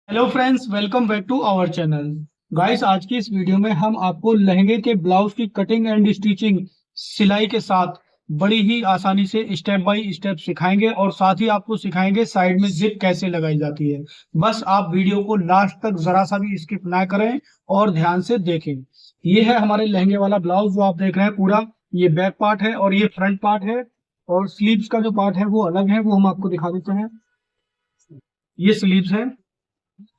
Hello friends, welcome back to our channel. Guys, आज की इस वीडियो में हम आपको लहंगे के ब्लाउज की कटिंग एंड स्टिचिंग सिलाई के साथ बड़ी ही आसानी से स्टेप बाय स्टेप सिखाएंगे और साथ ही आपको सिखाएंगे साइड में जिप कैसे लगाई जाती है। बस आप वीडियो को लास्ट तक जरा सा भी स्किप ना करें और ध्यान से देखें। ये है हमारे लहंगे वाला ब्लाउज जो आप देख रहे हैं पूरा। ये बैक पार्ट है और ये फ्रंट पार्ट है, और स्लीव्स का जो पार्ट है वो अलग है, वो हम आपको दिखा देते हैं। ये स्लीव्स है।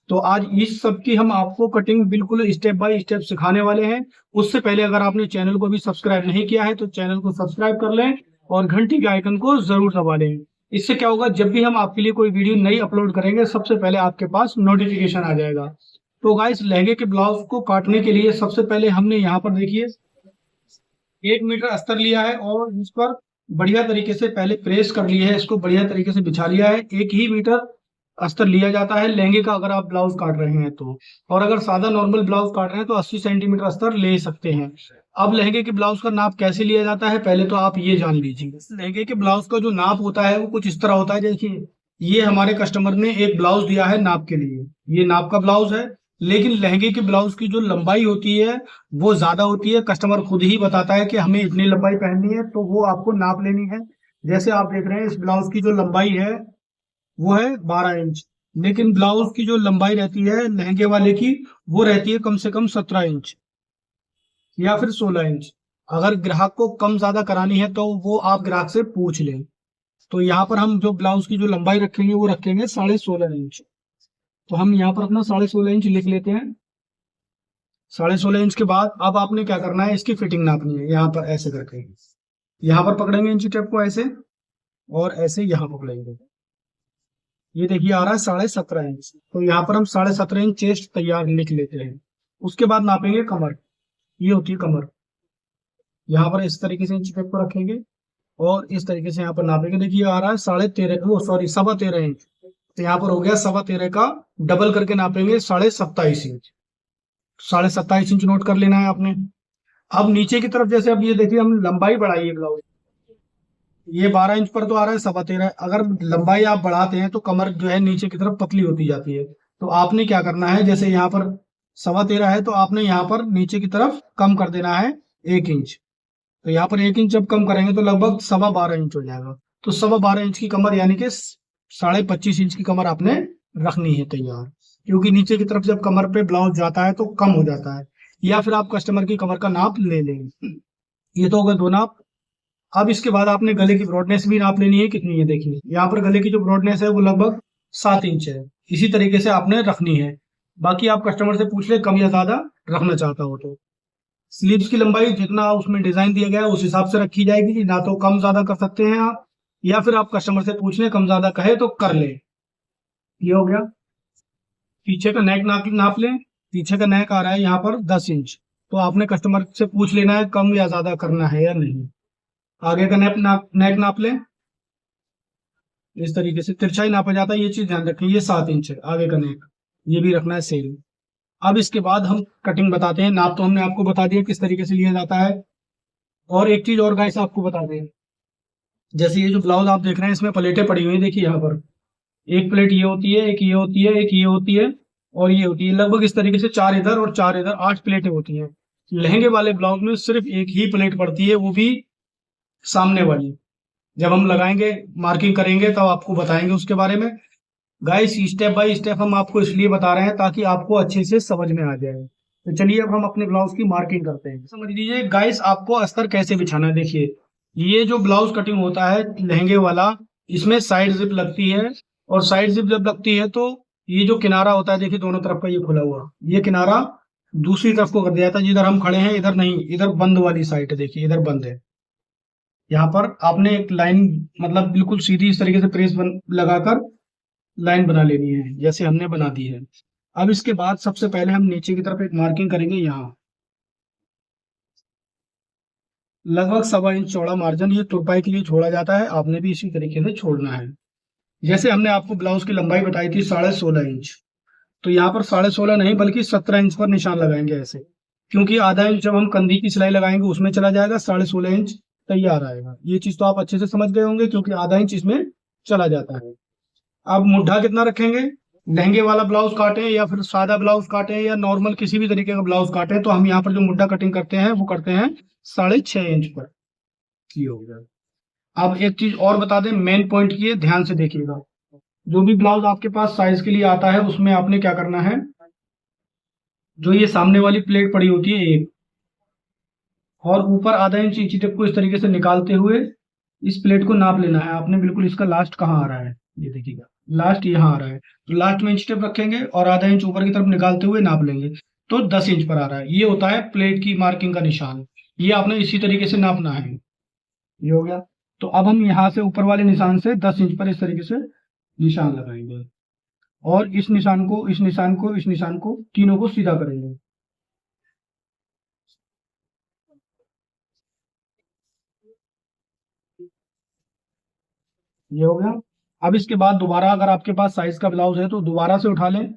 तो आज इस सब की हम आपको कटिंग बिल्कुल स्टेप बाय स्टेप सिखाने वाले हैं। उससे पहले अगर आपने चैनल को भी सब्सक्राइब नहीं किया है तो चैनल को सब्सक्राइब कर लें और घंटी के आइकन को जरूर दबा लें। इससे क्या होगा, जब भी हम आपके लिए कोई वीडियो नई अपलोड करेंगे सबसे पहले आपके पास नोटिफिकेशन आ जाएगा। तो गाइस, लहंगे के ब्लाउज को काटने के लिए सबसे पहले हमने यहाँ पर देखिए 1 मीटर अस्तर लिया है और इस पर बढ़िया तरीके से पहले प्रेस कर लिया है, इसको बढ़िया तरीके से बिछा लिया है। 1 ही मीटर अस्तर लिया जाता है लहंगे का अगर आप ब्लाउज काट रहे हैं तो। और अगर सादा नॉर्मल ब्लाउज काट रहे हैं तो 80 सेंटीमीटर अस्तर ले सकते हैं। अब लहंगे के ब्लाउज का नाप कैसे लिया जाता है पहले तो आप ये जान लीजिए। लहंगे के ब्लाउज का जो नाप होता है वो कुछ इस तरह होता है। देखिए, ये हमारे कस्टमर ने एक ब्लाउज दिया है नाप के लिए, ये नाप का ब्लाउज है। लेकिन लहंगे के ब्लाउज की जो लंबाई होती है वो ज्यादा होती है। कस्टमर खुद ही बताता है कि हमें इतनी लंबाई पहननी है, तो वो आपको नाप लेनी है। जैसे आप देख रहे हैं इस ब्लाउज की जो लंबाई है वो है 12 इंच। लेकिन ब्लाउज की जो लंबाई रहती है लहंगे वाले की वो रहती है कम से कम 17 इंच या फिर 16 इंच। अगर ग्राहक को कम ज्यादा करानी है तो वो आप ग्राहक से पूछ लें। तो यहाँ पर हम जो ब्लाउज की जो लंबाई रखेंगे वो रखेंगे 16.5 इंच। तो हम यहाँ पर अपना 16.5 इंच लिख लेते हैं। 16.5 इंच के बाद अब आपने क्या करना है, इसकी फिटिंग नापनी है। यहाँ पर ऐसे करके यहाँ पर पकड़ेंगे इंची टेप को ऐसे, और ऐसे यहाँ पकड़ेंगे। ये देखिए आ रहा है 17.5 इंच। तो यहाँ पर हम 17.5 इंच चेस्ट तैयार लिख लेते हैं। उसके बाद नापेंगे कमर। ये होती है कमर। यहाँ पर इस तरीके से इंच टेप को रखेंगे और इस तरीके से यहाँ पर नापेंगे। देखिए आ रहा है 13.5, ओ सॉरी 13.25 इंच। तो यहाँ पर हो गया 13.25 का डबल करके नापेंगे 27.5 इंच। 27.5 इंच नोट कर लेना है आपने। अब नीचे की तरफ जैसे अब ये देखिए हम लंबाई बढ़ाइए ब्लाउज। ये 12 इंच पर तो आ रहा है 13.25। अगर लंबाई आप बढ़ाते हैं तो कमर जो है नीचे की तरफ पतली होती जाती है। तो आपने क्या करना है, जैसे यहाँ पर 13.25 है तो आपने यहाँ पर नीचे की तरफ कम कर देना है 1 इंच। तो यहाँ पर 1 इंच जब कम करेंगे तो लगभग 12.25 इंच हो जाएगा। तो 12.25 इंच की कमर यानी कि 25.5 इंच की कमर आपने रखनी है तैयार। क्योंकि नीचे की तरफ जब कमर पे ब्लाउज जाता है तो कम हो जाता है। या फिर आप कस्टमर की कमर का नाप ले लेंगे। ये तो हो गए दो नाप। अब इसके बाद आपने गले की ब्रॉडनेस भी नाप लेनी है कितनी है। देखिए यहाँ पर गले की जो ब्रॉडनेस है वो लगभग 7 इंच है। इसी तरीके से आपने रखनी है। बाकी आप कस्टमर से पूछ ले कम या ज्यादा रखना चाहता हो तो। स्लीव्स की लंबाई जितना उसमें डिजाइन दिया गया है उस हिसाब से रखी जाएगी, ना तो कम ज्यादा कर सकते हैं आप, या फिर आप कस्टमर से पूछ लें कम ज्यादा कहे तो कर ले। ये हो गया। पीछे का नेक नाप नाप लें। पीछे का नेक आ रहा है यहाँ पर 10 इंच। तो आपने कस्टमर से पूछ लेना है कम या ज्यादा करना है या नहीं। आगे का नेक नाप लें। इस तरीके से तिरछाई नापा जाता है, ये चीज ध्यान रखें। ये 7 इंच है आगे का नेक, ये भी रखना है सेम। अब इसके बाद हम कटिंग बताते हैं। नाप तो हमने आपको बता दिया किस तरीके से लिया जाता है। और एक चीज और गाइस आपको बता दें, जैसे ये जो ब्लाउज आप देख रहे हैं इसमें प्लेटें पड़ी हुई है। देखिए यहाँ पर एक प्लेट ये होती है, एक ये होती है, एक ये होती है और ये होती है। लगभग इस तरीके से 4 इधर और 4 इधर, 8 प्लेटें होती हैं। लहंगे वाले ब्लाउज में सिर्फ एक ही प्लेट पड़ती है, वो भी सामने वाली। जब हम लगाएंगे मार्किंग करेंगे तब आपको बताएंगे उसके बारे में। गाइस, स्टेप बाय स्टेप हम आपको इसलिए बता रहे हैं ताकि आपको अच्छे से समझ में आ जाए। तो चलिए अब हम अपने ब्लाउज की मार्किंग करते हैं। समझ लीजिए गाइस, आपको अस्तर कैसे बिछाना है। देखिए ये जो ब्लाउज कटिंग होता है लहंगे वाला, इसमें साइड जिप लगती है। और साइड जिप जब लगती है तो ये जो किनारा होता है, देखिए दोनों तरफ का ये खुला हुआ, ये किनारा दूसरी तरफ को कर दिया जाता है। जिधर हम खड़े हैं इधर नहीं, इधर बंद वाली साइड है। देखिए इधर बंद है। यहाँ पर आपने एक लाइन मतलब बिल्कुल सीधी इस तरीके से प्रेस लगाकर लाइन बना लेनी है, जैसे हमने बना दी है। अब इसके बाद सबसे पहले हम नीचे की तरफ एक मार्किंग करेंगे। यहाँ लगभग 1.25 इंच चौड़ा मार्जिन ये तुरपाई के लिए छोड़ा जाता है, आपने भी इसी तरीके से छोड़ना है। जैसे हमने आपको ब्लाउज की लंबाई बताई थी 16.5 इंच, तो यहाँ पर 16.5 नहीं बल्कि 17 इंच पर निशान लगाएंगे ऐसे। क्योंकि आधा इंच जब हम कंधी की सिलाई लगाएंगे उसमें चला जाएगा, 16.5 इंच तैयार आएगा। ये चीज तो आप अच्छे से समझ गए होंगे क्योंकि आधा इंच इसमें चला जाता है। अब मुड्ढा कितना रखेंगे, लहंगे वाला ब्लाउज काटे या फिर सादा ब्लाउज काटे या नॉर्मल किसी भी तरीके का ब्लाउज काटे, तो हम यहाँ पर जो मुड्डा कटिंग करते हैं वो करते हैं 6.5 इंच पर। ये हो गया। अब एक चीज और बता दें, मेन पॉइंट की है, ध्यान से देखिएगा। जो भी ब्लाउज आपके पास साइज के लिए आता है उसमें आपने क्या करना है, जो ये सामने वाली प्लेट पड़ी होती है एक, और ऊपर आधा इंच इंची टेप को इस तरीके से निकालते हुए इस प्लेट को नाप लेना है आपने। बिल्कुल इसका लास्ट कहाँ आ रहा है, ये देखिएगा, लास्ट यहाँ आ रहा है। तो लास्ट में इंच टेप रखेंगे और आधा इंच ऊपर की तरफ निकालते हुए नाप लेंगे, तो 10 इंच पर आ रहा है। ये होता है प्लेट की मार्किंग का निशान। ये आपने इसी तरीके से नापना है। ये हो गया। तो अब हम यहाँ से ऊपर वाले निशान से 10 इंच पर इस तरीके से निशान लगाएंगे, और इस निशान को, इस निशान को, इस निशान को, तीनों को सीधा करेंगे। ये हो गया। अब इसके बाद दोबारा अगर आपके पास साइज का ब्लाउज है तो दोबारा से उठा लें।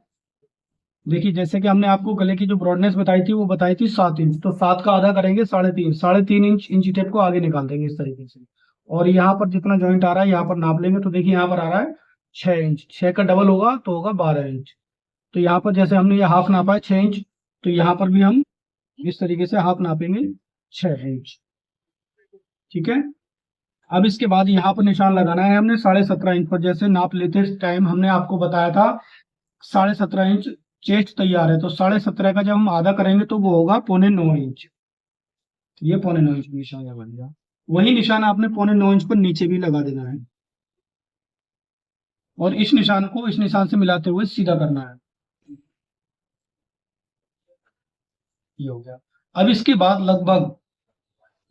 देखिए, जैसे कि हमने आपको गले की जो ब्रॉडनेस बताई थी वो बताई थी 7 इंच, तो 7 का आधा करेंगे 3.5, 3.5 इंच इंची टेप को आगे निकाल देंगे इस तरीके से। और यहाँ पर जितना जॉइंट आ रहा है यहाँ पर नाप लेंगे, तो देखिए यहाँ पर आ रहा है 6 इंच, 6 का डबल होगा तो होगा 12 इंच। तो यहाँ पर जैसे हमने ये हाफ नापा है 6 इंच, तो यहाँ पर भी हम इस तरीके से हाफ नापेंगे 6 इंच। ठीक है। अब इसके बाद यहाँ पर निशान लगाना है हमने 17.5 इंच पर। जैसे नाप लेते टाइम हमने आपको बताया था 17.5 इंच चेस्ट तैयार है, तो 17.5 का जब हम आधा करेंगे तो वो होगा 8.25 इंच। ये 8.25 इंच निशान लगा दिया। वही निशान आपने 8.25 इंच पर नीचे भी लगा देना है, और इस निशान को इस निशान से मिलाते हुए सीधा करना है। ये हो गया। अब इसके बाद लगभग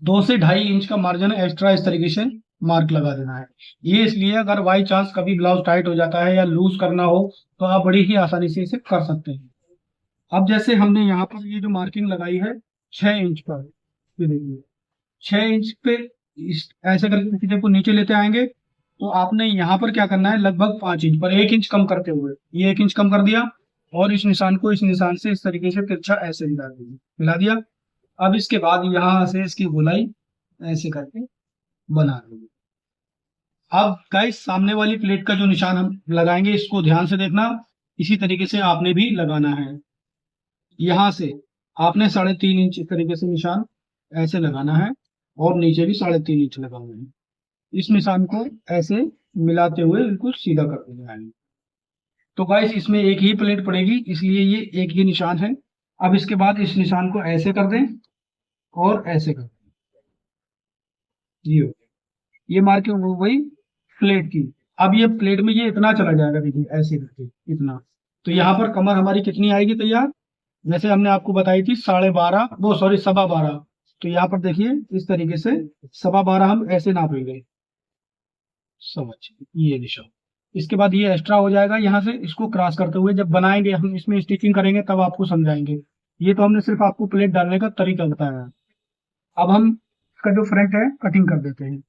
2 से 2.5 इंच का मार्जिन एक्स्ट्रा इस तरीके से मार्क लगा देना है। ये इसलिए अगर बाई चांस कभी ब्लाउज टाइट हो जाता है या लूज करना हो तो आप बड़ी ही आसानी से इसे कर सकते हैं। अब जैसे हमने यहाँ पर ये जो मार्किंग लगाई है 6 इंच पर, ये देखिए 6 इंच पे इस ऐसे करके किसी को नीचे लेते आएंगे, तो आपने यहाँ पर क्या करना है, लगभग 5 इंच पर 1 इंच कम करते हुए, ये 1 इंच कम कर दिया, और इस निशान को इस निशान से इस तरीके से तिरछा ऐसे मिला दीजिए, मिला दिया। अब इसके बाद यहाँ से इसकी गोलाई ऐसे करके बना देंगे। अब गाइस, सामने वाली प्लेट का जो निशान हम लगाएंगे इसको ध्यान से देखना, इसी तरीके से आपने भी लगाना है। यहाँ से आपने 3.5 इंच इस तरीके से निशान ऐसे लगाना है, और नीचे भी 3.5 इंच लगाना है। इस निशान को ऐसे मिलाते हुए बिल्कुल सीधा कर देना है। तो गाइस, इसमें एक ही प्लेट पड़ेगी इसलिए ये एक ही निशान है। अब इसके बाद इस निशान को ऐसे कर दें और ऐसे कर दें। ये हो गया। ये मार्किंग हो गई प्लेट की। अब ये प्लेट में ये इतना चला जाएगा, देखिए ऐसे करके इतना। तो यहाँ पर कमर हमारी कितनी आएगी तैयार, जैसे हमने आपको बताई थी 12.5, वो सॉरी 12.25। तो यहाँ पर देखिए इस तरीके से 12.25 हम ऐसे नापेंगे, समझ, ये निशान। इसके बाद ये एक्स्ट्रा हो जाएगा, यहाँ से इसको क्रॉस करते हुए जब बनाएंगे हम, इसमें स्टिचिंग करेंगे तब आपको समझाएंगे। ये तो हमने सिर्फ आपको प्लेट डालने का तरीका बताया है। अब हम इसका जो फ्रंट है कटिंग कर देते हैं।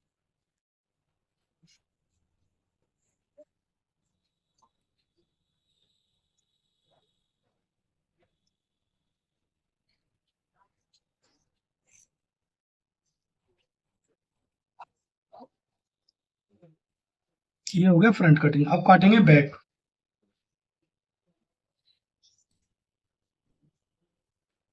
ये हो गया फ्रंट कटिंग। अब काटेंगे बैक।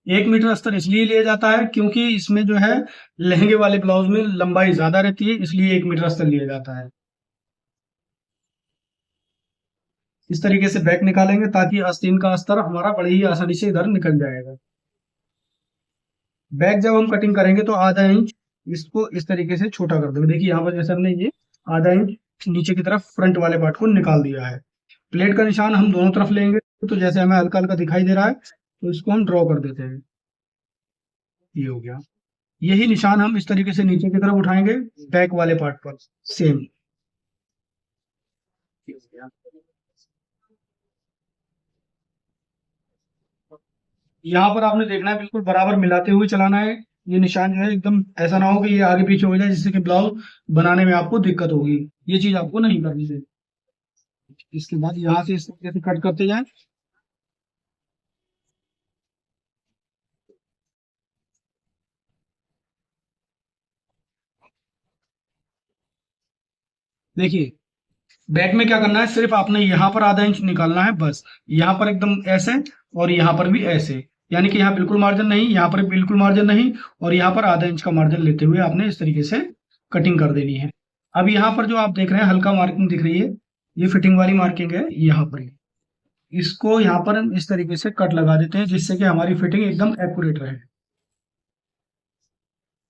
1 मीटर अस्तर इसलिए लिया जाता है क्योंकि इसमें जो है लहंगे वाले ब्लाउज में लंबाई ज्यादा रहती है, इसलिए 1 मीटर अस्तर लिया जाता है। इस तरीके से बैक निकालेंगे ताकि आस्तीन का अस्तर हमारा बड़ी ही आसानी से इधर निकल जाएगा। बैक जब हम कटिंग करेंगे तो आधा इंच इसको इस तरीके से छोटा कर देंगे। देखिए यहाँ पर जैसे हमने ये आधा इंच नीचे की तरफ फ्रंट वाले पार्ट को निकाल दिया है। प्लेट का निशान हम दोनों तरफ लेंगे, तो जैसे हमें हल्का हल्का दिखाई दे रहा है तो इसको हम ड्रॉ कर देते हैं। ये हो गया। यही निशान हम इस तरीके से नीचे की तरफ उठाएंगे बैक वाले पार्ट पर, सेम। यहाँ पर आपने देखना है, बिल्कुल बराबर मिलाते हुए चलाना है। ये निशान जो है एकदम ऐसा ना हो कि ये आगे पीछे हो जाए जिससे कि ब्लाउज बनाने में आपको दिक्कत होगी। ये चीज आपको नहीं करनी है। इसके बाद यहाँ से इस तरीके से कट करते जाएं। देखिए बैक में क्या करना है, सिर्फ आपने यहाँ पर आधा इंच निकालना है बस, यहाँ पर एकदम ऐसे और यहाँ पर भी ऐसे, यानी कि यहाँ बिल्कुल मार्जिन नहीं, यहाँ पर बिल्कुल मार्जिन नहीं, और यहाँ पर आधा इंच का मार्जिन लेते हुए आपने इस तरीके से कटिंग कर देनी है। अब यहाँ पर जो आप देख रहे हैं हल्का मार्किंग दिख रही है, ये फिटिंग वाली मार्किंग है यहाँ पर, इसको यहाँ पर हम इस तरीके से कट लगा देते हैं जिससे कि हमारी फिटिंग एकदम एक्यूरेट रहे।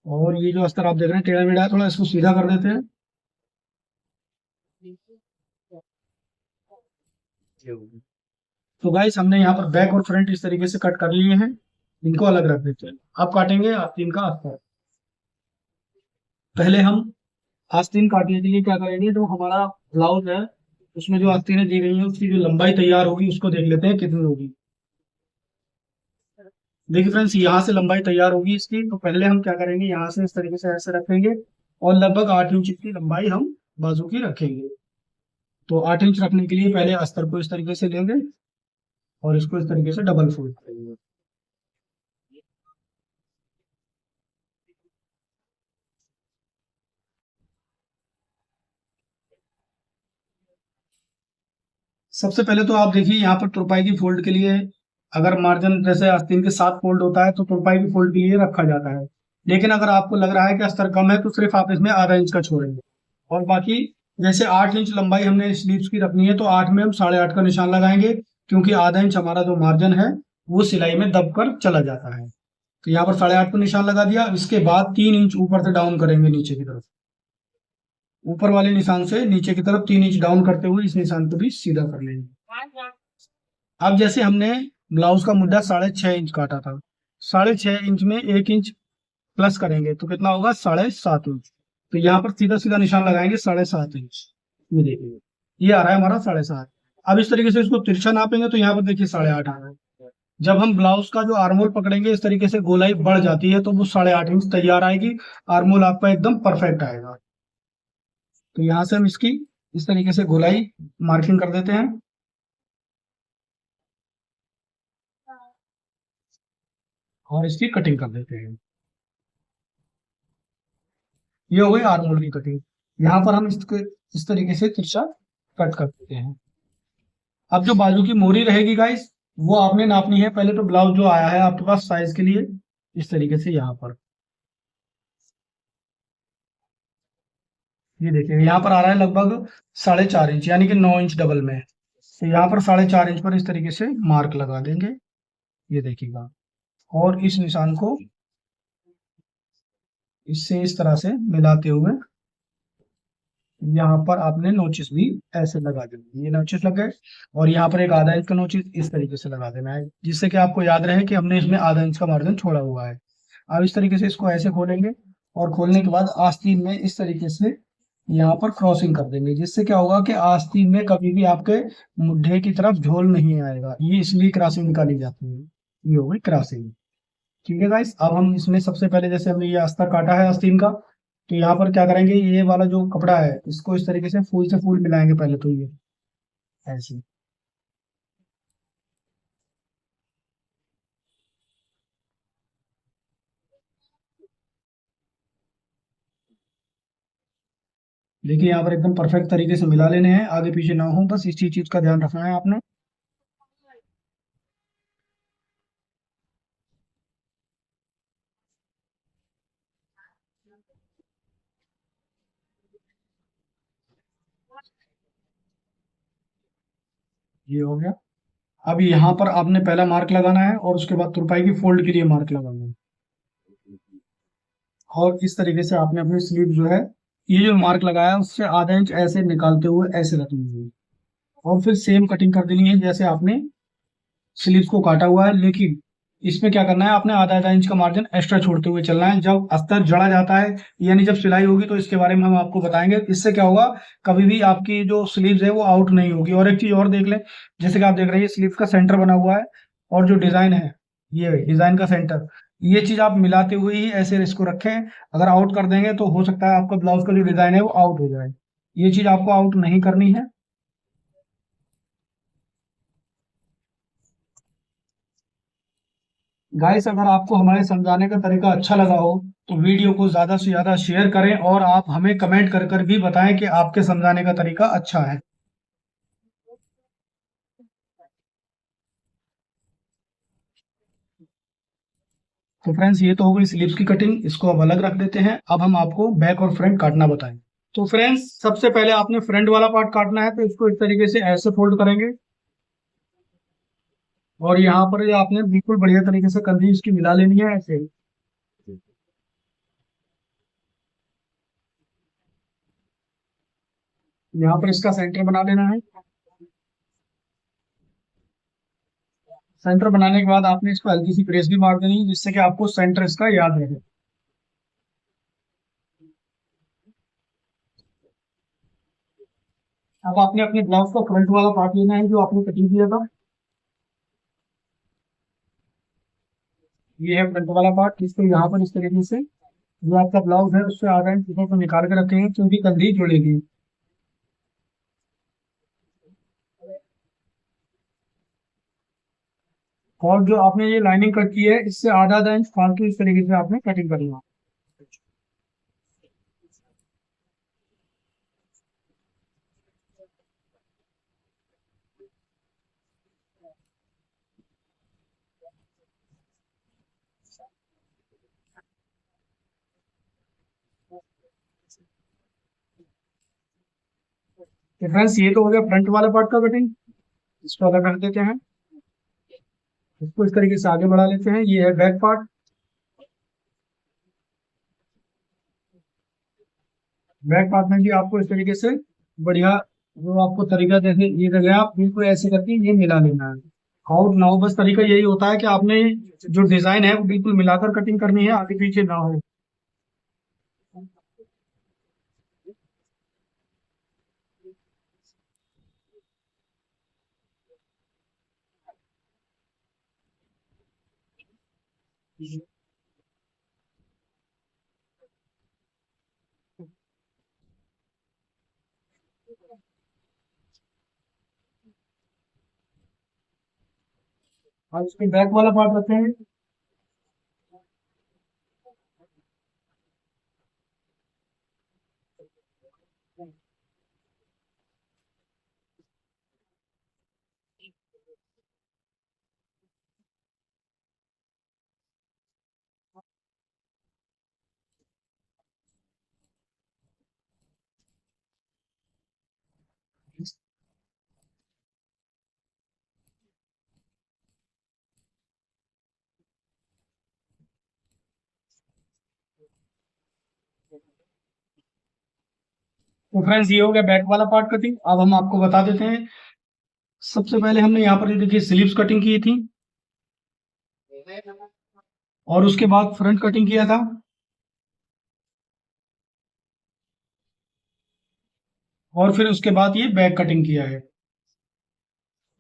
और ये जो अस्तर आप देख रहे हैं टेढ़ा मेढ़ा है, थोड़ा इसको सीधा कर देते हैं। तो गाइस हमने यहाँ पर बैक और फ्रंट इस तरीके से कट कर लिए हैं, इनको अलग रख देते हैं। अब काटेंगे आस्तीन का अस्तर। पहले हम आस्तीन काटने के लिए क्या करेंगे, जो हमारा ब्लाउज है उसमें जो आस्तीनें दी गई है उसकी जो लंबाई तैयार होगी उसको देख लेते हैं कितनी होगी। देखिए फ्रेंड्स, यहाँ से लंबाई तैयार होगी इसकी, तो पहले हम क्या करेंगे, यहाँ से इस तरीके से ऐसे रखेंगे और लगभग 8 इंच की लंबाई हम बाजू की रखेंगे। तो 8 इंच रखने के लिए पहले अस्तर को इस तरीके से लेंगे और इसको इस तरीके से डबल फोल्ड करेंगे। सबसे पहले तो आप देखिए यहाँ पर तुरपाई की फोल्ड के लिए, अगर मार्जिन जैसे आस्तीन के 7 फोल्ड होता है तो तुरपाई की फोल्ड के लिए रखा जाता है, लेकिन अगर आपको लग रहा है कि अस्तर कम है तो सिर्फ आप इसमें आधा इंच का छोड़ेंगे। और बाकी जैसे 8 इंच लंबाई हमने स्लीव्स की रखनी है तो 8 में हम 8.5 का निशान लगाएंगे, क्योंकि आधा इंच हमारा जो मार्जिन है वो सिलाई में दब कर चला जाता है। तो यहाँ पर 8.5 का निशान लगा दिया। इसके बाद 3 इंच ऊपर से डाउन करेंगे नीचे की तरफ, ऊपर वाले निशान से नीचे की तरफ 3 इंच डाउन करते हुए इस निशान को भी सीधा कर लेंगे। अब जैसे हमने ब्लाउज का मुद्दा 6.5 इंच काटा था, 6.5 इंच में 1 इंच प्लस करेंगे तो कितना होगा, 7.5 इंच। तो यहाँ पर सीधा सीधा निशान लगाएंगे 7.5 इंच, ये देखिए ये आ रहा है हमारा 7.5। अब इस तरीके से इसको तिरछा नापेंगे तो यहाँ पर देखिए 8.5 आ रहा है। जब हम ब्लाउज का जो आर्मोल पकड़ेंगे इस तरीके से गोलाई बढ़ जाती है तो वो 8.5 इंच तैयार आएगी, आर्मोल आपका एकदम परफेक्ट आएगा। तो यहाँ से हम इसकी इस तरीके से गोलाई मार्किंग कर देते हैं और इसकी कटिंग कर देते हैं। ये हो गई आर्मोल की कटिंग। यहाँ पर हम इसको इस तरीके से तिरछा कट कर देते हैं। अब जो बाजू की मोरी रहेगी गाइस वो आपने नापनी है। पहले तो ब्लाउज जो आया है आपके पास साइज के लिए इस तरीके से, यहाँ पर ये देखिए यहाँ पर आ रहा है लगभग 4.5 इंच, यानी कि 9 इंच डबल में। तो यहाँ पर 4.5 इंच पर इस तरीके से मार्क लगा देंगे, ये देखिएगा। और इस निशान को इससे इस तरह से मिलाते हुए यहाँ पर आपने नोचिस भी ऐसे लगा देना, ये नोचिस लग गए। और यहाँ पर एक आधा इंच का नोचिस इस तरीके से लगा देना है, जिससे कि आपको याद रहे कि हमने इसमें आधा इंच का मार्जिन छोड़ा हुआ है। अब इस तरीके से इसको ऐसे खोलेंगे और खोलने के बाद आस्तीन में इस तरीके से यहाँ पर क्रॉसिंग कर देंगे, जिससे क्या होगा कि आस्तीन में कभी भी आपके मुड्ढे की तरफ झोल नहीं आएगा। ये इसलिए क्रॉसिंग निकाली जाती है, ये हो गई क्रॉसिंग। ठीक है गाइस, अब हम इसमें सबसे पहले जैसे हमने ये अस्तर काटा है आस्तीन का, तो यहाँ पर क्या करेंगे, ये वाला जो कपड़ा है इसको इस तरीके से फूल से फूल मिलाएंगे पहले तो, ये ऐसे। देखिए यहाँ पर एकदम परफेक्ट तरीके से मिला लेने हैं, आगे पीछे ना हो, बस इसी चीज का ध्यान रखना है आपने। ये हो गया। अब यहाँ पर आपने पहला मार्क लगाना है और उसके बाद तुरपाई की फोल्ड के लिए मार्क लगाना है। और इस तरीके से आपने अपनी स्लीव जो है, ये जो मार्क लगाया है उससे आधा इंच ऐसे निकालते हुए ऐसे रखनी है, और फिर सेम कटिंग कर देनी है जैसे आपने स्लीव्स को काटा हुआ है। लेकिन इसमें क्या करना है, आपने आधा आधा इंच का मार्जिन एक्स्ट्रा छोड़ते हुए चलना है। जब अस्तर जड़ा जाता है यानी जब सिलाई होगी तो इसके बारे में हम आपको बताएंगे। इससे क्या होगा, कभी भी आपकी जो स्लीव्स है वो आउट नहीं होगी। और एक चीज और देख लें, जैसे कि आप देख रहे हैं स्लीव का सेंटर बना हुआ है और जो डिजाइन है ये डिजाइन का सेंटर, ये चीज आप मिलाते हुए ही ऐसे इसको रखें। अगर आउट कर देंगे तो हो सकता है आपका ब्लाउज का जो डिजाइन है वो आउट हो जाए। ये चीज आपको आउट नहीं करनी है। गाइस अगर आपको हमारे समझाने का तरीका अच्छा लगा हो तो वीडियो को ज्यादा से ज्यादा शेयर करें और आप हमें कमेंट कर कर भी बताएं कि आपके समझाने का तरीका अच्छा है। तो फ्रेंड्स ये तो हो गई स्लीव्स की कटिंग, इसको अब अलग रख देते हैं। अब हम आपको बैक और फ्रंट काटना बताएं। तो फ्रेंड्स सबसे पहले आपने फ्रंट वाला पार्ट काटना है, तो इसको इस तरीके से ऐसे फोल्ड करेंगे और यहाँ पर ये आपने बिल्कुल बढ़िया तरीके से कंधी इसकी मिला लेनी है ऐसे ही। यहाँ पर इसका सेंटर बना लेना है। सेंटर बनाने के बाद आपने इसको हल्की सी प्रेस भी मार देनी है, जिससे कि आपको सेंटर इसका याद रहे। अब आपने अपने ब्लाउज का फ्रंट वाला पार्ट लेना है जो आपने कटिंग किया था। ये है फ्रंट वाला पार्ट, इसको यहाँ पर इस तरीके से जो आपका ब्लाउज है उससे आधा इंच ऊपर को निकाल के रखेंगे, क्योंकि कंधी जुड़ेगी। और जो आपने ये लाइनिंग कट की है इससे आधा आधा इंच फालतू इस तरीके से आपने कटिंग करनी है। तो फ्रेंड्स ये तो हो गया फ्रंट वाला पार्ट का कटिंग, इसको अलग रख देते हैं। इसको इस तरीके से आगे बढ़ा लेते हैं। ये है बैक पार्ट। बैक पार्ट में भी आपको इस तरीके से बढ़िया, जो आपको तरीका जैसे ये लगे आप बिल्कुल ऐसे करके ये मिला लेना है। आउट ना हो, बस तरीका यही होता है कि आपने जो डिजाइन है वो बिल्कुल मिलाकर कटिंग करनी है, आगे पीछे ना हो। और इसमें बैक वाला पार्ट रखते हैं। तो फ्रेंड्स ये हो गया बैक वाला पार्ट कटिंग। अब हम आपको बता देते हैं। सबसे पहले हमने यहाँ पर ये देखिए स्लीव्स कटिंग की थी, और उसके बाद फ्रंट कटिंग किया था, और फिर उसके बाद ये बैक कटिंग किया है।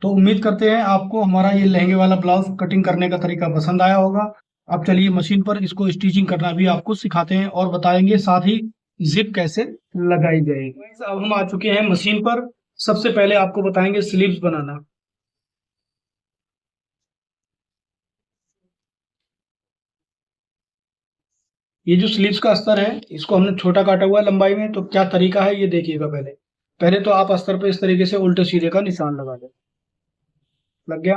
तो उम्मीद करते हैं आपको हमारा ये लहंगे वाला ब्लाउज कटिंग करने का तरीका पसंद आया होगा। अब चलिए मशीन पर इसको स्टिचिंग करना भी आपको सिखाते हैं और बताएंगे, साथ ही जिप कैसे लगाई जाएगी। अब हम आ चुके हैं मशीन पर। सबसे पहले आपको बताएंगे स्लीव्स बनाना। ये जो स्लीव्स का अस्तर है इसको हमने छोटा काटा हुआ है लंबाई में, तो क्या तरीका है ये देखिएगा। पहले पहले तो आप अस्तर पे इस तरीके से उल्टे सीधे का निशान लगा दें। लग गया।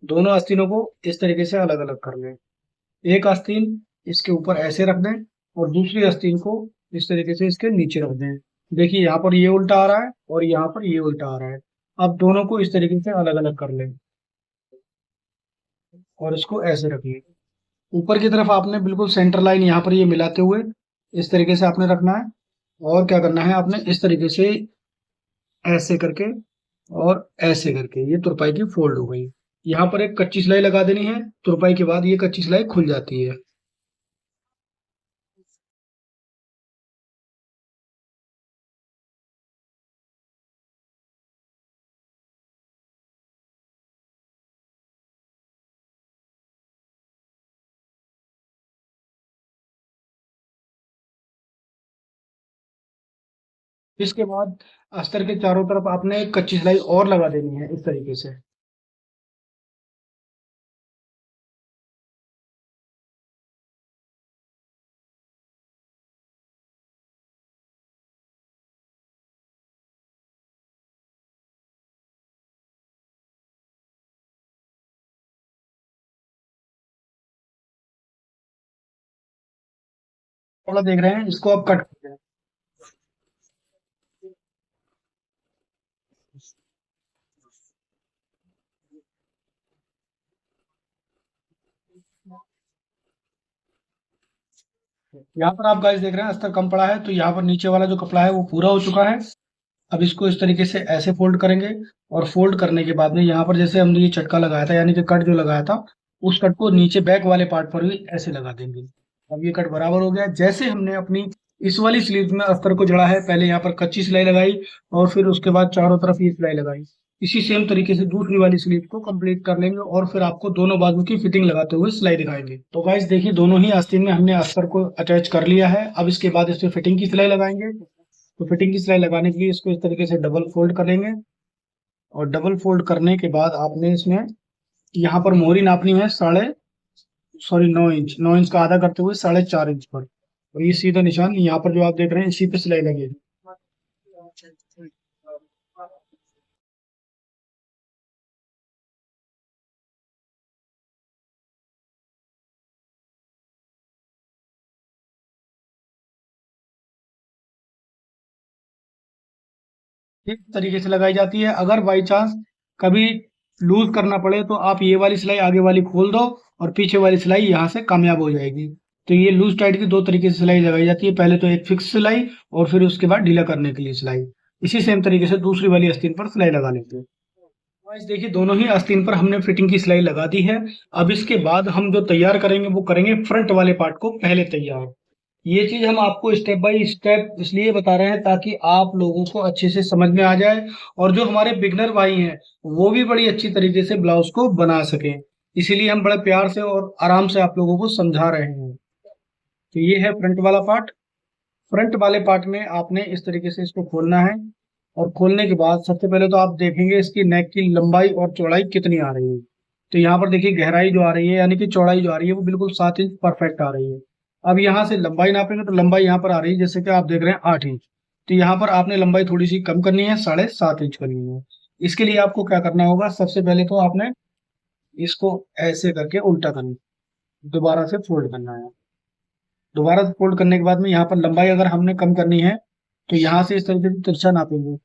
दोनों आस्तीनों को इस तरीके से अलग अलग कर लें। एक आस्तीन इसके ऊपर ऐसे रख दें और दूसरी आस्तीन को इस तरीके से इसके नीचे रख दें। देखिए यहाँ पर ये उल्टा आ रहा है और यहाँ पर ये उल्टा आ रहा है। अब दोनों को इस तरीके से अलग अलग कर लें और इसको ऐसे रखिए। ऊपर की तरफ आपने बिल्कुल सेंटर लाइन यहाँ पर ये मिलाते हुए इस तरीके से आपने रखना है। और क्या करना है आपने इस तरीके से ऐसे करके और ऐसे करके ये तुरपाई की फोल्ड हो गई। यहाँ पर एक कच्ची सिलाई लगा देनी है, तुरपाई के बाद ये कच्ची सिलाई खुल जाती है। इसके बाद अस्तर के चारों तरफ आपने एक कच्ची सिलाई और लगा देनी है इस तरीके से। कपड़ा देख रहे हैं, इसको आप कट करते हैं। यहाँ पर आप गाइस देख रहे हैं अस्तर कम पड़ा है, तो यहाँ पर नीचे वाला जो कपड़ा है वो पूरा हो चुका है। अब इसको इस तरीके से ऐसे फोल्ड करेंगे, और फोल्ड करने के बाद में यहाँ पर जैसे हमने ये चटका लगाया था, यानी कि कट जो लगाया था, उस कट को नीचे बैक वाले पार्ट पर भी ऐसे लगा देंगे। अब ये कट बराबर हो गया। जैसे हमने अपनी इस वाली स्लीव में अस्तर को जड़ा है, पहले यहाँ पर कच्ची सिलाई लगाई और फिर उसके बाद चारों तरफ ये सिलाई लगाई, इसी सेम तरीके से दूसरी वाली स्लीव को कंप्लीट कर लेंगे और फिर आपको दोनों बाजू की फिटिंग लगाते हुए सिलाई दिखाएंगे। तो गाइस देखिए, दोनों ही आस्तीन में हमने अस्तर को अटैच कर लिया है। अब इसके बाद इस पे फिटिंग की सिलाई लगाएंगे। तो फिटिंग की सिलाई लगाने के लिए इसको इस तरीके से डबल फोल्ड करेंगे, और डबल फोल्ड करने के बाद आपने इसमें यहाँ पर मोहरी नापनी है 9 इंच। 9 इंच का आधा करते हुए 4.5 इंच पर, और ये सीधा निशान यहाँ पर जो आप देख रहे हैं इसी पे सिलाई लगेगी। इस तरीके से लगाई जाती है। अगर बाई चांस कभी लूज करना पड़े तो आप ये वाली सिलाई आगे वाली खोल दो, और पीछे वाली सिलाई यहाँ से कामयाब हो जाएगी। तो ये लूज टाइट की दो तरीके से सिलाई लगाई जाती है, पहले तो एक फिक्स सिलाई और फिर उसके बाद ढीला करने के लिए सिलाई। इसी सेम तरीके से दूसरी वाली आस्तीन पर सिलाई लगा लेते हैं। गाइस देखिए, दोनों ही आस्तीन पर हमने फिटिंग की सिलाई लगा दी है। अब इसके बाद हम जो तैयार करेंगे वो करेंगे फ्रंट वाले पार्ट को पहले तैयार। ये चीज हम आपको स्टेप बाय स्टेप इसलिए बता रहे हैं ताकि आप लोगों को अच्छे से समझ में आ जाए, और जो हमारे बिगनर भाई हैं वो भी बड़ी अच्छी तरीके से ब्लाउज को बना सकें। इसीलिए हम बड़े प्यार से और आराम से आप लोगों को समझा रहे हैं। तो ये है फ्रंट वाला पार्ट। फ्रंट वाले पार्ट में आपने इस तरीके से इसको खोलना है, और खोलने के बाद सबसे पहले तो आप देखेंगे इसकी नेक की लंबाई और चौड़ाई कितनी आ रही है। तो यहाँ पर देखिए, गहराई जो आ रही है यानी कि चौड़ाई जो आ रही है वो बिल्कुल 7 इंच परफेक्ट आ रही है। अब यहाँ से लंबाई नापेंगे तो लंबाई यहाँ पर आ रही है, जैसे कि आप देख रहे हैं 8 इंच। तो यहाँ पर आपने लंबाई थोड़ी सी कम करनी है, 7.5 इंच करनी है। इसके लिए आपको क्या करना होगा, सबसे पहले तो आपने इसको ऐसे करके उल्टा करना, दोबारा से फोल्ड करना है। दोबारा से फोल्ड करने के बाद में यहाँ पर लंबाई अगर हमने कम करनी है तो यहाँ से इस तरीके से तिरछा नापेंगे।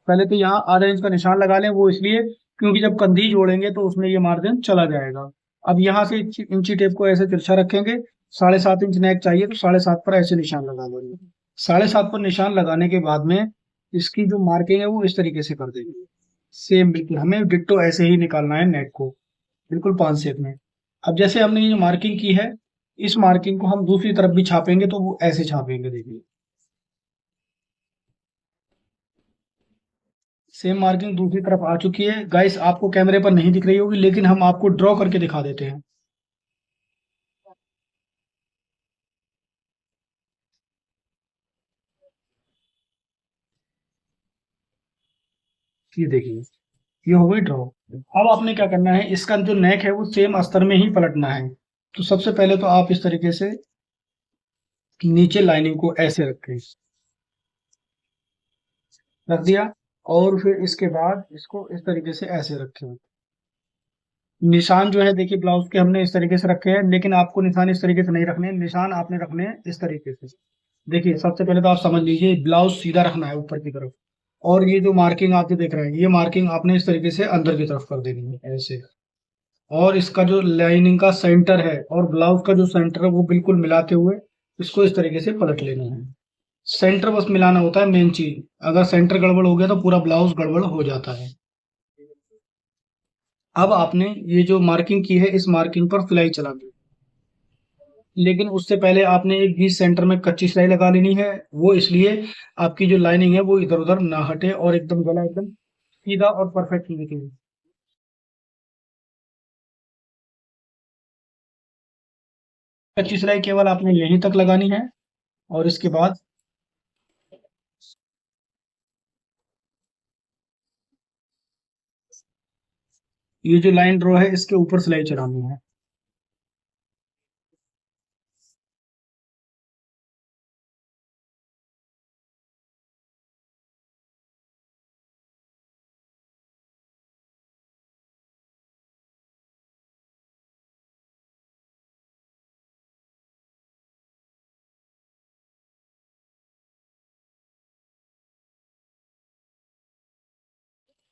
पहले तो यहाँ आधा इंच का निशान लगा लें, वो इसलिए क्योंकि जब कंधी जोड़ेंगे तो उसमें ये मार्जिन चला जाएगा। अब यहाँ से इंची टेप को ऐसे तिरछा रखेंगे। 7.5 इंच नेक चाहिए तो 7.5 पर ऐसे निशान लगा देंगे। 7.5 पर निशान लगाने के बाद में इसकी जो मार्किंग है वो इस तरीके से कर देंगे। सेम बिल्कुल हमें डिट्टो ऐसे ही निकालना है नेक को, बिल्कुल 5 शेप में। अब जैसे हमने ये मार्किंग की है, इस मार्किंग को हम दूसरी तरफ भी छापेंगे तो वो ऐसे छापेंगे, देखिए। सेम मार्किंग दूसरी तरफ आ चुकी है। गाइस आपको कैमरे पर नहीं दिख रही होगी, लेकिन हम आपको ड्रॉ करके दिखा देते हैं। ये देखिए, ये हो गई ड्रॉ। अब आपने क्या करना है, इसका जो नेक है वो सेम अस्तर में ही पलटना है। तो सबसे पहले तो आप इस तरीके से नीचे लाइनिंग को ऐसे रखें, रख दिया। और फिर इसके बाद इसको इस तरीके से ऐसे रखें। निशान जो है देखिए, ब्लाउज के हमने इस तरीके से रखे हैं, लेकिन आपको निशान इस तरीके से नहीं रखने हैं, निशान आपने रखने हैं इस तरीके से। देखिए, सबसे पहले तो आप समझ लीजिए, ब्लाउज सीधा रखना है ऊपर की तरफ, और ये जो मार्किंग आप जो देख रहे हैं ये मार्किंग आपने इस तरीके से अंदर की तरफ कर देनी है ऐसे। और इसका जो लाइनिंग का सेंटर है और ब्लाउज का जो सेंटर है वो बिल्कुल मिलाते हुए इसको इस तरीके से पलट लेना है। सेंटर बस मिलाना होता है मेन चीज, अगर सेंटर गड़बड़ हो गया तो पूरा ब्लाउज गड़बड़ हो जाता है। अब आपने ये जो मार्किंग की है इस मार्किंग पर सिलाई चला दी, लेकिन उससे पहले आपने एक बीच सेंटर में कच्ची सिलाई लगा लेनी है। वो इसलिए आपकी जो लाइनिंग है वो इधर उधर ना हटे और एकदम गला एकदम सीधा और परफेक्ट निकले। कच्ची सिलाई केवल आपने यहीं तक लगानी है, और इसके बाद ये जो लाइन ड्रॉ है इसके ऊपर सिलाई चढ़ानी है।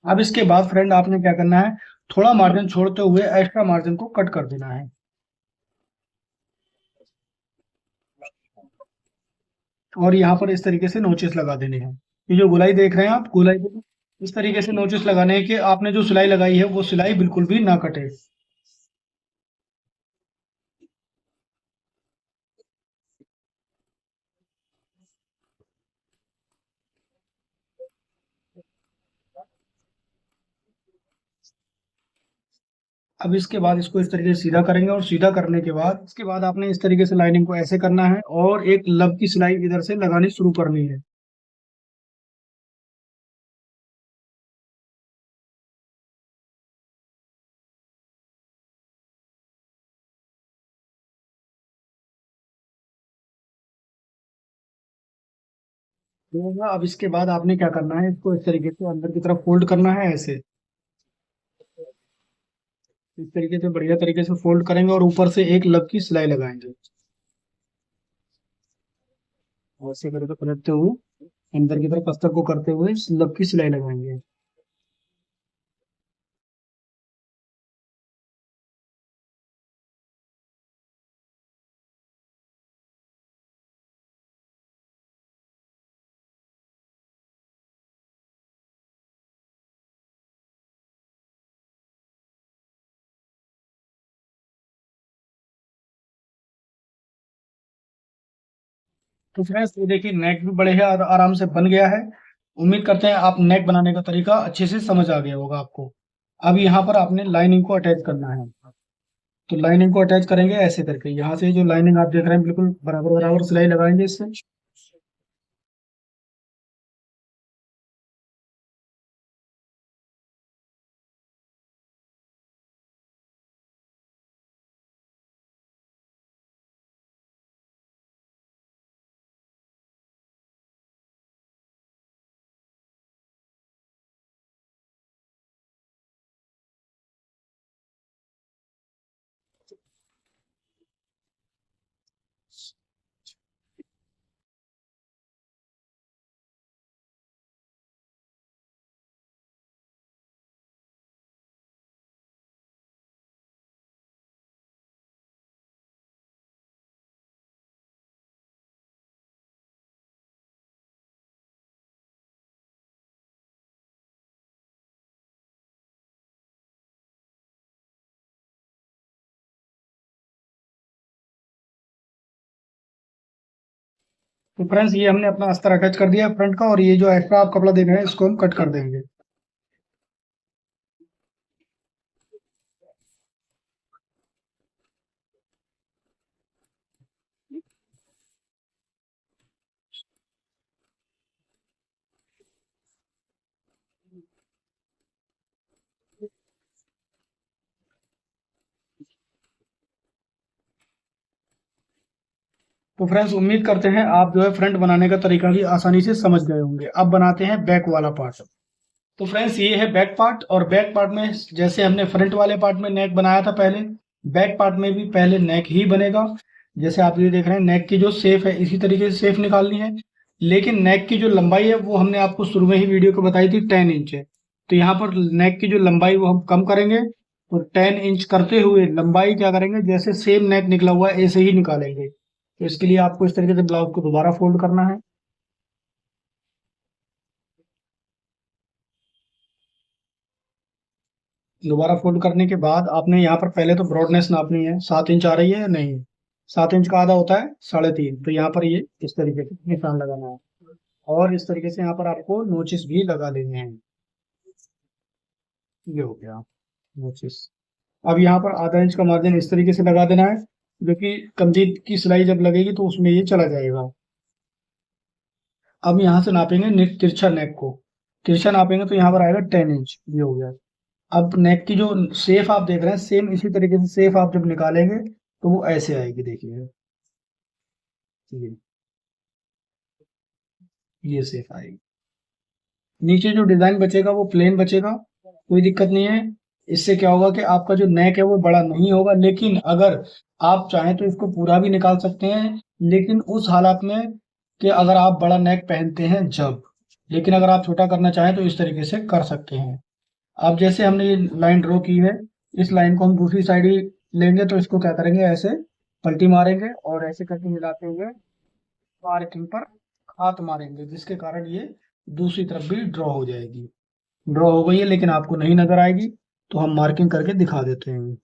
अब इसके बाद फ्रेंड आपने क्या करना है, थोड़ा मार्जिन छोड़ते हुए एक्स्ट्रा मार्जिन को कट कर देना है। और यहाँ पर इस तरीके से नोचेस लगा देने हैं। ये जो गोलाई देख रहे हैं आप, गोलाई पे इस तरीके से नोचेस लगाने हैं कि आपने जो सिलाई लगाई है वो सिलाई बिल्कुल भी ना कटे। अब इसके बाद इसको इस तरीके से सीधा करेंगे, और सीधा करने के बाद इसके बाद आपने इस तरीके से लाइनिंग को ऐसे करना है और एक लब की सिलाई इधर से लगानी शुरू करनी है। तो अब इसके बाद आपने क्या करना है, इसको इस तरीके से अंदर की तरफ फोल्ड करना है ऐसे। इस तरीके से बढ़िया तरीके से फोल्ड करेंगे और ऊपर से एक लब की सिलाई लगाएंगे, ऐसे करके पलटते हुए अंदर की तरफ अस्तर को करते हुए इस लब की सिलाई लगाएंगे। तो फ्रेंड्स ये देखिए, नेक भी बढ़िया और आराम से बन गया है। उम्मीद करते हैं आप नेक बनाने का तरीका अच्छे से समझ आ गया होगा आपको। अब यहाँ पर आपने लाइनिंग को अटैच करना है। तो लाइनिंग को अटैच करेंगे ऐसे करके, यहाँ से जो लाइनिंग आप देख रहे हैं बिल्कुल बराबर बराबर सिलाई लगाएंगे इससे। तो फ्रेंड्स ये हमने अपना अस्तर अटैच कर दिया है फ्रंट का, और ये जो एक्स्ट्रा आप कपड़ा देख रहे हैं इसको हम कट कर देंगे। तो फ्रेंड्स उम्मीद करते हैं आप जो है फ्रंट बनाने का तरीका भी आसानी से समझ गए होंगे। अब बनाते हैं बैक वाला पार्ट। तो फ्रेंड्स ये है बैक पार्ट, और बैक पार्ट में जैसे हमने फ्रंट वाले पार्ट में नेक बनाया था पहले, बैक पार्ट में भी पहले नेक ही बनेगा। जैसे आप ये देख रहे हैं, नेक की जो शेप है इसी तरीके से शेप निकालनी है। लेकिन नेक की जो लंबाई है वो हमने आपको शुरू में ही वीडियो को बताई थी 10 इंच है। तो यहाँ पर नेक की जो लंबाई वो हम कम करेंगे, तो 10 इंच करते हुए लंबाई क्या करेंगे, जैसे सेम नेक निकला हुआ है ऐसे ही निकालेंगे। तो इसके लिए आपको इस तरीके से ब्लाउज को दोबारा फोल्ड करना है। दोबारा फोल्ड करने के बाद आपने यहाँ पर पहले तो ब्रॉडनेस नापनी है, 7 इंच आ रही है या नहीं। 7 इंच का आधा होता है 3.5, तो यहाँ पर ये इस तरीके से निशान लगाना है। और इस तरीके से यहाँ पर आपको नोचिस भी लगा देने हैं। ये हो गया नोचिस। अब यहाँ पर आधा इंच का मार्जिन इस तरीके से लगा देना है, जो कि कमर की सिलाई जब लगेगी तो उसमें ये चला जाएगा। अब यहाँ से नापेंगे तिरछा नेक को। तिरछा नापेंगे तो यहाँ पर आएगा 10 इंच। ये हो गया। अब नेक की जो शेप आप देख रहे हैं सेम इसी तरीके से शेप आप जब निकालेंगे तो वो ऐसे आएगी, देखिए ये शेप आएगी। नीचे जो डिजाइन बचेगा वो प्लेन बचेगा, कोई दिक्कत नहीं है। इससे क्या होगा कि आपका जो नेक है वो बड़ा नहीं होगा, लेकिन अगर आप चाहें तो इसको पूरा भी निकाल सकते हैं, लेकिन उस हालत में कि अगर आप बड़ा नेक पहनते हैं जब। लेकिन अगर आप छोटा करना चाहें तो इस तरीके से कर सकते हैं। अब जैसे हमने ये लाइन ड्रॉ की है, इस लाइन को हम दूसरी साइड ही लेंगे, तो इसको क्या करेंगे, ऐसे पलटी मारेंगे और ऐसे करके मिलाते हुए मार्किंग पर हाथ मारेंगे, जिसके कारण ये दूसरी तरफ भी ड्रॉ हो जाएगी। ड्रॉ हो गई है लेकिन आपको नहीं नजर आएगी, तो हम मार्किंग करके दिखा देते हैं।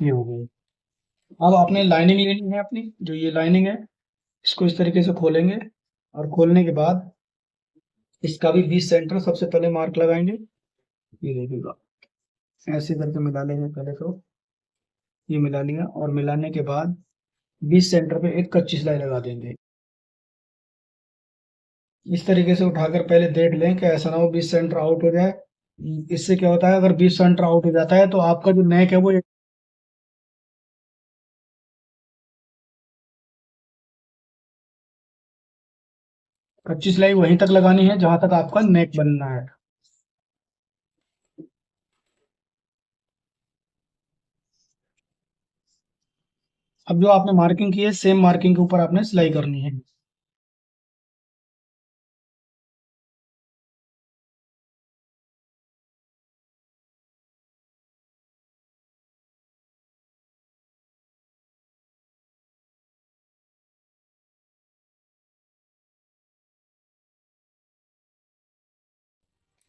ये हो गई। अब आपने लाइनिंग लेनी है अपनी, जो ये लाइनिंग है, इसको इस तरीके से खोलेंगे, और खोलने के बाद इसका भी 20 सेंटर सबसे पहले मार्क लगाएंगे। ये देखिएगा, ऐसे करके मिला लेंगे पहले तो। ये मिला लिया, और मिलाने के बाद 20 सेंटर पे एक कच्ची सिलाई लगा देंगे। इस तरीके से उठाकर पहले देख लें कि ऐसा ना हो 20 सेंटर आउट हो जाए। इससे क्या होता है, अगर 20 सेंटर आउट हो जाता है तो आपका जो नेक है वो, 25 लाई वहीं तक लगानी है जहां तक आपका नेक बनना है। अब जो आपने मार्किंग की है, सेम मार्किंग के ऊपर आपने सिलाई करनी है।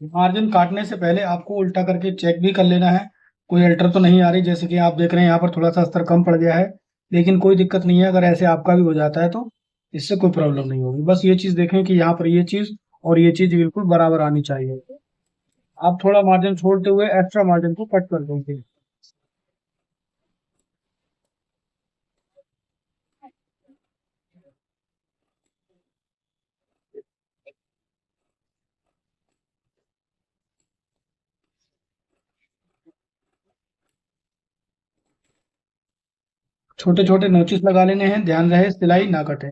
मार्जिन काटने से पहले आपको उल्टा करके चेक भी कर लेना है, कोई अल्टर तो नहीं आ रही। जैसे कि आप देख रहे हैं यहाँ पर थोड़ा सा अस्तर कम पड़ गया है, लेकिन कोई दिक्कत नहीं है, अगर ऐसे आपका भी हो जाता है तो इससे कोई प्रॉब्लम नहीं होगी। बस ये चीज देखें कि यहाँ पर ये चीज और ये चीज बिल्कुल बराबर आनी चाहिए। आप थोड़ा मार्जिन छोड़ते हुए एक्स्ट्रा मार्जिन को कट कर देंगे। छोटे छोटे नोचिस लगा लेने हैं, ध्यान रहे सिलाई ना कटे।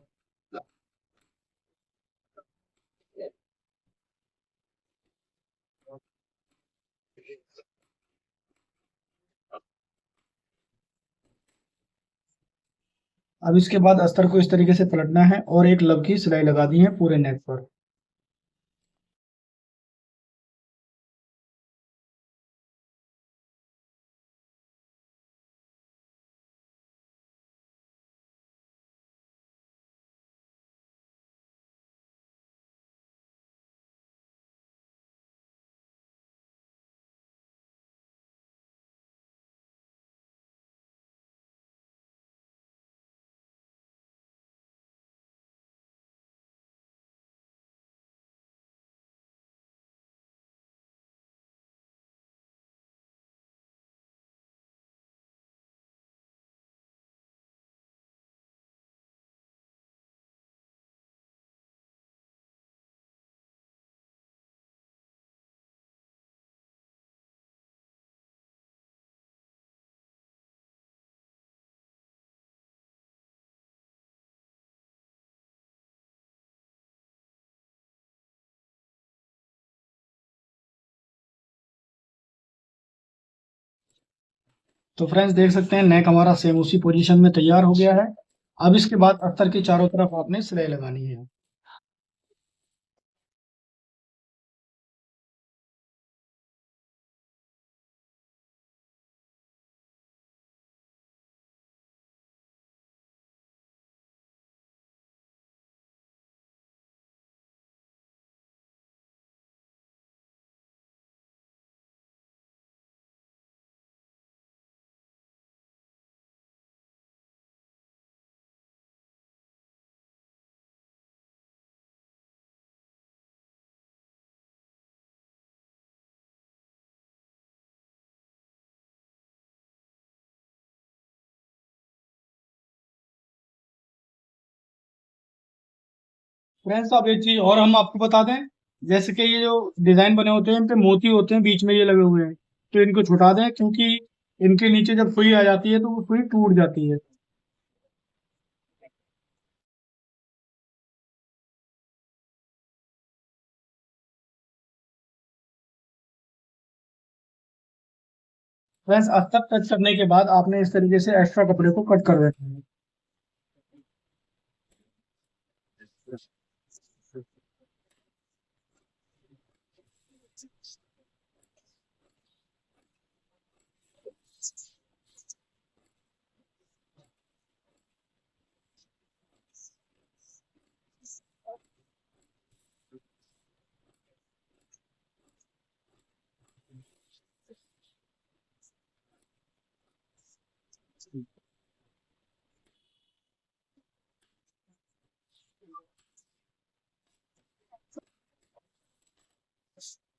अब इसके बाद अस्तर को इस तरीके से पलटना है और एक लब की सिलाई लगा दी है पूरे नेक पर। तो फ्रेंड्स देख सकते हैं नेक हमारा सेम उसी पोजीशन में तैयार हो गया है। अब इसके बाद अस्तर की चारों तरफ आपने सिलाई लगानी है। फ्रेंड्स अब एक चीज और हम आपको बता दें, जैसे कि ये जो डिजाइन बने होते हैं इन पे मोती होते हैं बीच में ये लगे हुए हैं, तो इनको छुटा दें, क्योंकि इनके नीचे जब सुई आ जाती है तो वो सुई टूट जाती है। फ्रेंड्स अस्तर टच करने के बाद आपने इस तरीके से एक्स्ट्रा कपड़े को कट कर देना है।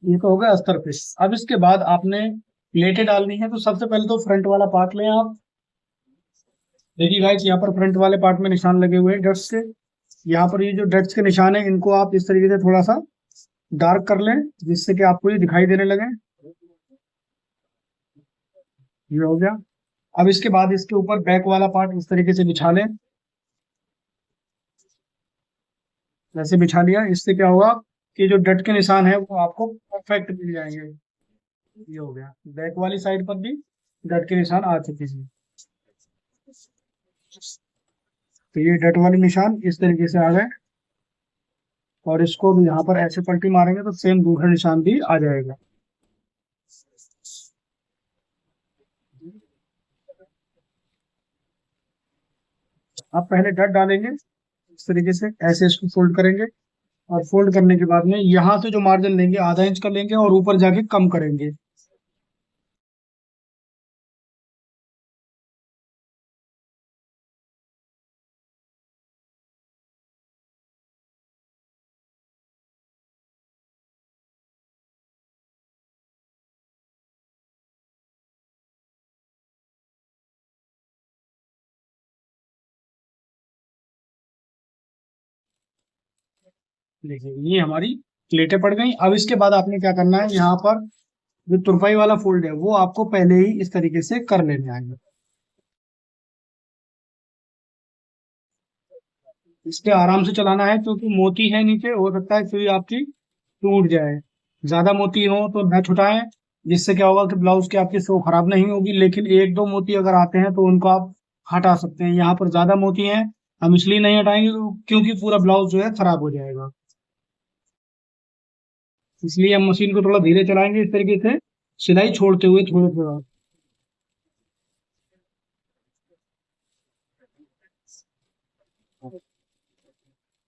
ये तो हो गया अस्तर फिश। अब इसके बाद आपने प्लेटें डालनी है, तो सबसे पहले तो फ्रंट वाला पार्ट लें आप। देखिए गाइस, यहाँ पर फ्रंट वाले पार्ट में निशान लगे हुए हैं डट्स के। यहाँ पर ये जो डट्स के निशान है, इनको आप इस तरीके से थोड़ा सा डार्क कर लें, जिससे कि आपको ये दिखाई देने लगे। ये हो गया। अब इसके बाद इसके ऊपर बैक वाला पार्ट इस तरीके से बिछा लें। जैसे बिछा लिया, इससे क्या होगा कि जो डट के निशान है वो आपको परफेक्ट मिल जाएंगे। ये हो गया। बैक वाली साइड पर भी डट के निशान आ चुके हैं। तो ये डट वाले निशान इस तरीके से आ गए, और इसको भी यहाँ पर ऐसे पलटी मारेंगे तो सेम दूसरा निशान भी आ जाएगा। अब पहले डट डालेंगे इस तरीके से, ऐसे इसको फोल्ड करेंगे, और फोल्ड करने के बाद में यहाँ से जो मार्जिन लेंगे आधा इंच का लेंगे, और ऊपर जाके कम करेंगे। देखिए, ये हमारी प्लेटें पड़ गई। अब इसके बाद आपने क्या करना है, यहाँ पर जो तुरपाई वाला फोल्ड है वो आपको पहले ही इस तरीके से कर लेने आएंगे। इसके आराम से चलाना है, क्योंकि मोती है नीचे, हो सकता है सुई आपकी टूट जाए। ज्यादा मोती हो तो न छुटाएं, जिससे क्या होगा कि ब्लाउज की आपकी शो खराब नहीं होगी। लेकिन एक दो मोती अगर आते हैं तो उनको आप हटा सकते हैं। यहाँ पर ज्यादा मोती हैं, हम इसलिए नहीं हटाएंगे क्योंकि पूरा ब्लाउज जो है खराब हो जाएगा। इसलिए हम मशीन को थोड़ा धीरे चलाएंगे, इस तरीके से सिलाई छोड़ते हुए थोड़ा थोड़ा।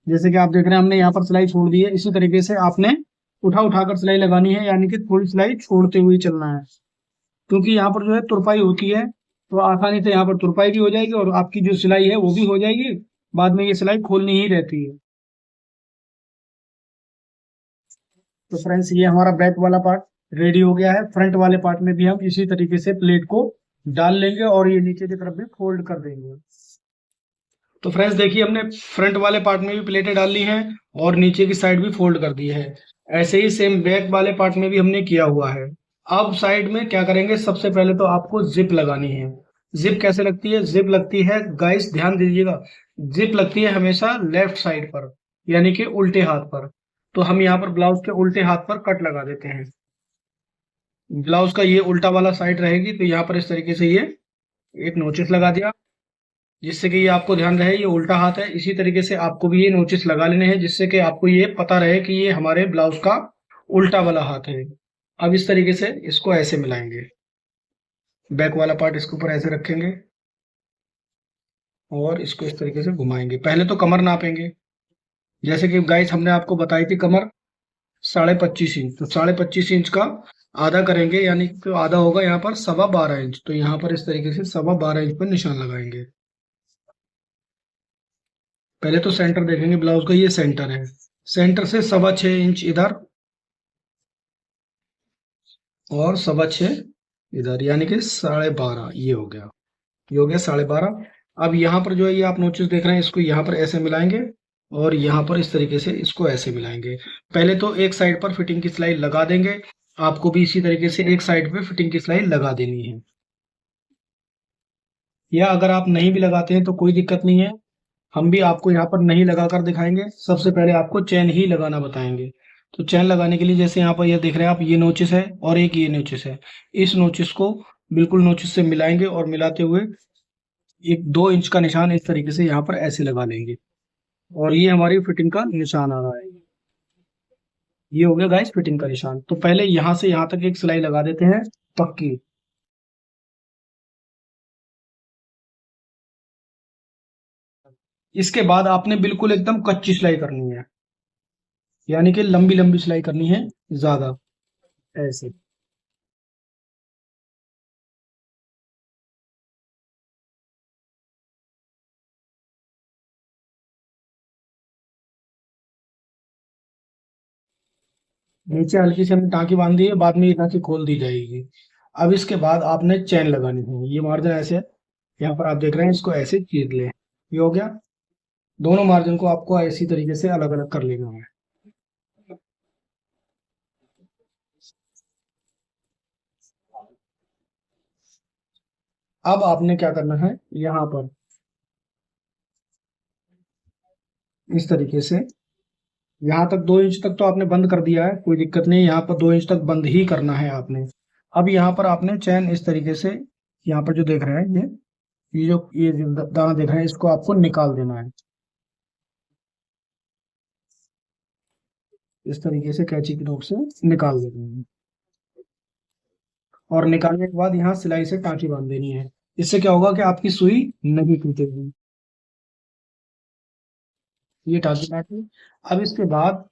जैसे कि आप देख रहे हैं, हमने यहाँ पर सिलाई छोड़ दी है। इसी तरीके से आपने उठा उठाकर सिलाई लगानी है, यानी कि थोड़ी सिलाई छोड़ते हुए चलना है। क्योंकि यहाँ पर जो है तुरपाई होती है, तो आसानी से यहाँ पर तुरपाई भी हो जाएगी और आपकी जो सिलाई है वो भी हो जाएगी। बाद में ये सिलाई खोलनी ही रहती है। तो फ्रेंड्स, ये हमारा बैक वाला पार्ट रेडी हो गया है। फ्रंट वाले पार्ट में भी हम इसी तरीके से प्लेट को डाल लेंगे और ये नीचे की तरफ भी फोल्ड कर देंगे। तो फ्रेंड्स देखिए, हमने फ्रंट वाले पार्ट में भी प्लेटें डाल ली हैं और नीचे की साइड भी फोल्ड कर दी है। ऐसे ही सेम बैक वाले पार्ट में भी हमने किया हुआ है। अब साइड में क्या करेंगे, सबसे पहले तो आपको जिप लगानी है। जिप कैसे लगती है? जिप लगती है गाइस, ध्यान दीजिएगा, जिप लगती है हमेशा लेफ्ट साइड पर, यानी कि उल्टे हाथ पर। तो हम यहाँ पर ब्लाउज के उल्टे हाथ पर कट लगा देते हैं। ब्लाउज का ये उल्टा वाला साइड रहेगी, तो यहाँ पर इस तरीके से ये एक नोचिस लगा दिया, जिससे कि ये आपको ध्यान रहे ये उल्टा हाथ है। इसी तरीके से आपको भी ये नोचिस लगा लेने हैं, जिससे कि आपको ये पता रहे कि ये हमारे ब्लाउज का उल्टा वाला हाथ है। अब इस तरीके से इसको ऐसे मिलाएंगे, बैक वाला पार्ट इसके ऊपर ऐसे रखेंगे और इसको इस तरीके से घुमाएंगे। पहले तो कमर नापेंगे। जैसे कि गाइस हमने आपको बताई थी कमर 25.5 इंच, तो 25.5 इंच का आधा करेंगे, यानी तो आधा होगा यहाँ पर 12.25 इंच। तो यहाँ पर इस तरीके से 12.25 इंच पर निशान लगाएंगे। पहले तो सेंटर देखेंगे ब्लाउज का, ये सेंटर है। सेंटर से 6.25 इंच इधर और 6.25 इधर, यानी कि 12.5। ये हो गया, ये हो गया 12.5। अब यहाँ पर जो है ये आप नोचिस देख रहे हैं, इसको यहाँ पर ऐसे मिलाएंगे और यहाँ पर इस तरीके से इसको ऐसे मिलाएंगे। पहले तो एक साइड पर फिटिंग की सिलाई लगा देंगे। आपको भी इसी तरीके से एक साइड पे फिटिंग की सिलाई लगा देनी है, या अगर आप नहीं भी लगाते हैं तो कोई दिक्कत नहीं है। हम भी आपको यहाँ पर नहीं लगाकर दिखाएंगे। सबसे पहले आपको चैन ही लगाना बताएंगे। तो चैन लगाने के लिए जैसे यहाँ पर ये देख रहे हैं आप, ये नोचिस है और एक ये नोचिस है। इस नोचिस को बिल्कुल नोचिस से मिलाएंगे और मिलाते हुए एक 2 इंच का निशान इस तरीके से यहाँ पर ऐसे लगा लेंगे। और ये हमारी फिटिंग का निशान आ रहा है। ये हो गया गाइस फिटिंग का निशान। तो पहले यहाँ से यहाँ तक एक सिलाई लगा देते हैं पक्की। इसके बाद आपने बिल्कुल एकदम कच्ची सिलाई करनी है, यानी कि लंबी लंबी सिलाई करनी है ज्यादा, ऐसे। नीचे हल्की से हमने टाँकी बांध दी है, बाद में ये टाँकी खोल दी जाएगी। अब इसके बाद आपने चैन लगानी है। ये मार्जिन ऐसे है, यहाँ पर आप देख रहे हैं, इसको ऐसे चीर ले। ये हो गया। दोनों मार्जिन को आपको इसी तरीके से अलग अलग कर लेना है। अब आपने क्या करना है, यहाँ पर इस तरीके से, यहाँ तक 2 इंच तक तो आपने बंद कर दिया है, कोई दिक्कत नहीं। यहाँ पर 2 इंच तक बंद ही करना है आपने। अब यहाँ पर आपने चैन इस तरीके से, यहाँ पर जो देख रहे हैं, ये जो दाना देख रहे हैं, इसको आपको निकाल देना है। इस तरीके से कैंची की नोक से निकाल देना है। और निकालने के बाद यहाँ सिलाई से टाँकी बांध देनी है। इससे क्या होगा कि आपकी सुई नहीं टूटेगी। ये टाँकी बांध दी। अब इसके बाद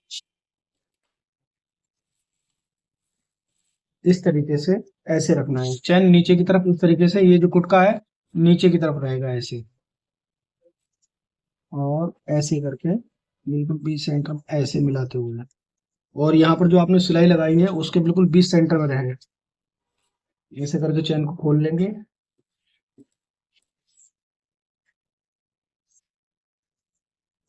इस तरीके से ऐसे रखना है चैन नीचे की तरफ, इस तरीके से। ये जो गुटका है नीचे की तरफ रहेगा ऐसे, और ऐसे करके बिल्कुल 20 सेंटर ऐसे मिलाते हुए। और यहाँ पर जो आपने सिलाई लगाई है उसके बिल्कुल 20 सेंटर में रहेगा। ऐसे करके चैन को खोल लेंगे।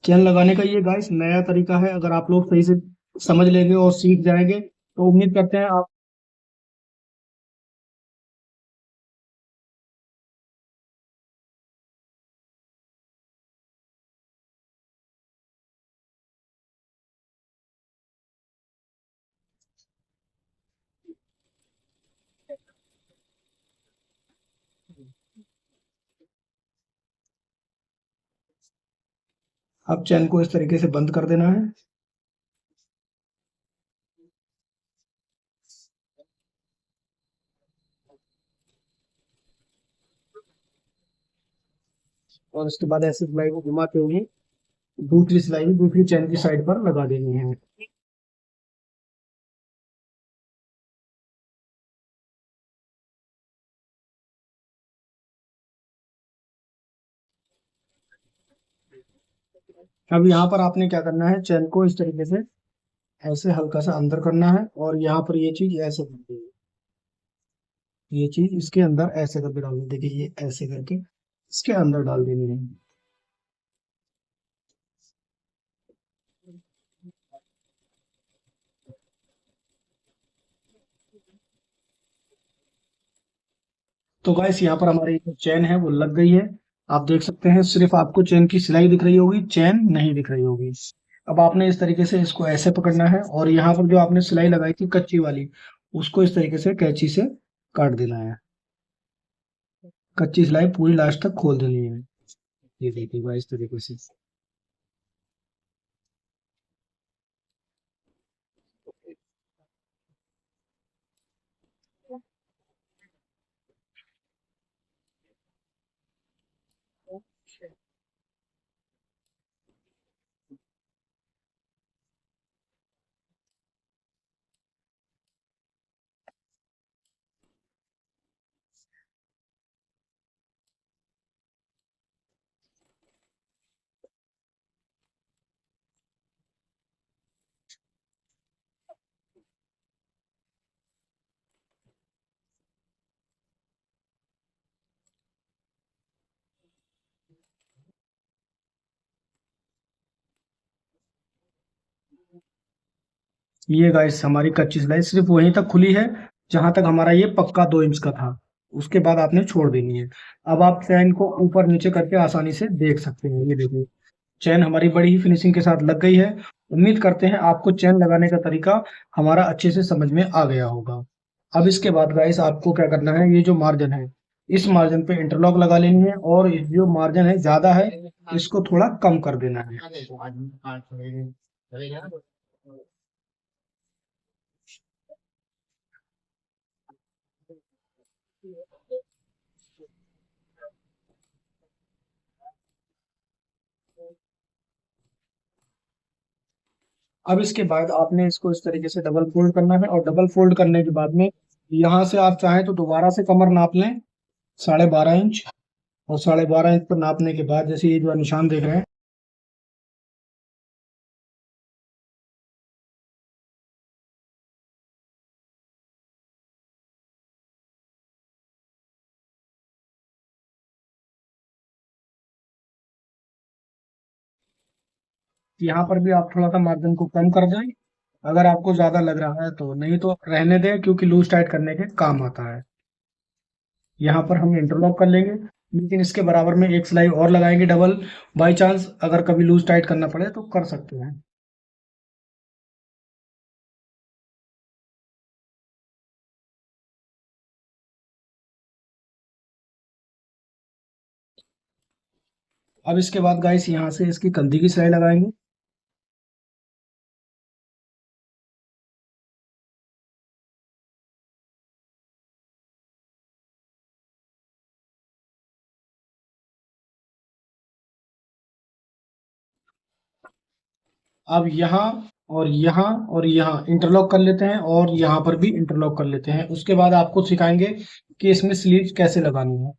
चैन लगाने का ये गाइस नया तरीका है। अगर आप लोग सही से समझ लेंगे और सीख जाएंगे तो उम्मीद करते हैं आप। अब चैन को इस तरीके से बंद कर देना है। और उसके बाद ऐसे सिलाई को घुमाते हुए दूसरी सिलाई भी दूसरी चैन की साइड पर लगा देनी है। अब यहाँ पर आपने क्या करना है, चैन को इस तरीके से ऐसे हल्का सा अंदर करना है, और यहाँ पर ये चीज ऐसे करनी है। ये चीज इसके अंदर ऐसे करके डालनी है। देखिए ये ऐसे करके इसके अंदर डाल देनी है। तो गाइस यहाँ पर हमारी जो चैन है वो लग गई है। आप देख सकते हैं, सिर्फ आपको चैन की सिलाई दिख रही होगी, चैन नहीं दिख रही होगी। अब आपने इस तरीके से इसको ऐसे पकड़ना है, और यहाँ पर जो आपने सिलाई लगाई थी कच्ची वाली, उसको इस तरीके से कैंची से काट देना है। कच्ची सिलाई पूरी लास्ट तक खोल देनी है। ये देखिएगा इस तरीके से। ये गाइस हमारी कच्ची सिलाई सिर्फ वहीं तक खुली है जहां तक हमारा ये पक्का 2 इंच का था। उसके बाद आपने छोड़ देनी है। अब आप चैन को ऊपर नीचे करके आसानी से देख सकते हैं। ये देखिए चैन हमारी बड़ी ही फिनिशिंग के साथ लग गई है। उम्मीद करते हैं आपको चैन लगाने का तरीका हमारा अच्छे से समझ में आ गया होगा। अब इसके बाद गाइस आपको क्या करना है, ये जो मार्जिन है इस मार्जिन पे इंटरलॉक लगा लेनी है, और जो मार्जिन है ज्यादा है इसको थोड़ा कम कर देना है। अब इसके बाद आपने इसको इस तरीके से डबल फोल्ड करना है, और डबल फोल्ड करने के बाद में यहाँ से आप चाहें तो दोबारा से कमर नाप लें 12.5 इंच, और 12.5 इंच पर नापने के बाद जैसे ये जो निशान देख रहे हैं, यहाँ पर भी आप थोड़ा सा मार्जिन को कम कर दें अगर आपको ज्यादा लग रहा है तो, नहीं तो रहने दें क्योंकि लूज टाइट करने के काम आता है। यहाँ पर हम इंटरलॉक कर लेंगे, लेकिन इसके बराबर में एक सिलाई और लगाएंगे डबल, बाई चांस अगर कभी लूज टाइट करना पड़े तो कर सकते हैं। अब इसके बाद गाइस यहाँ से इसकी कंधी की सिलाई लगाएंगे। अब यहाँ और यहाँ और यहाँ इंटरलॉक कर लेते हैं, और यहाँ पर भी इंटरलॉक कर लेते हैं। उसके बाद आपको सिखाएंगे कि इसमें स्लीव्स कैसे लगानी है।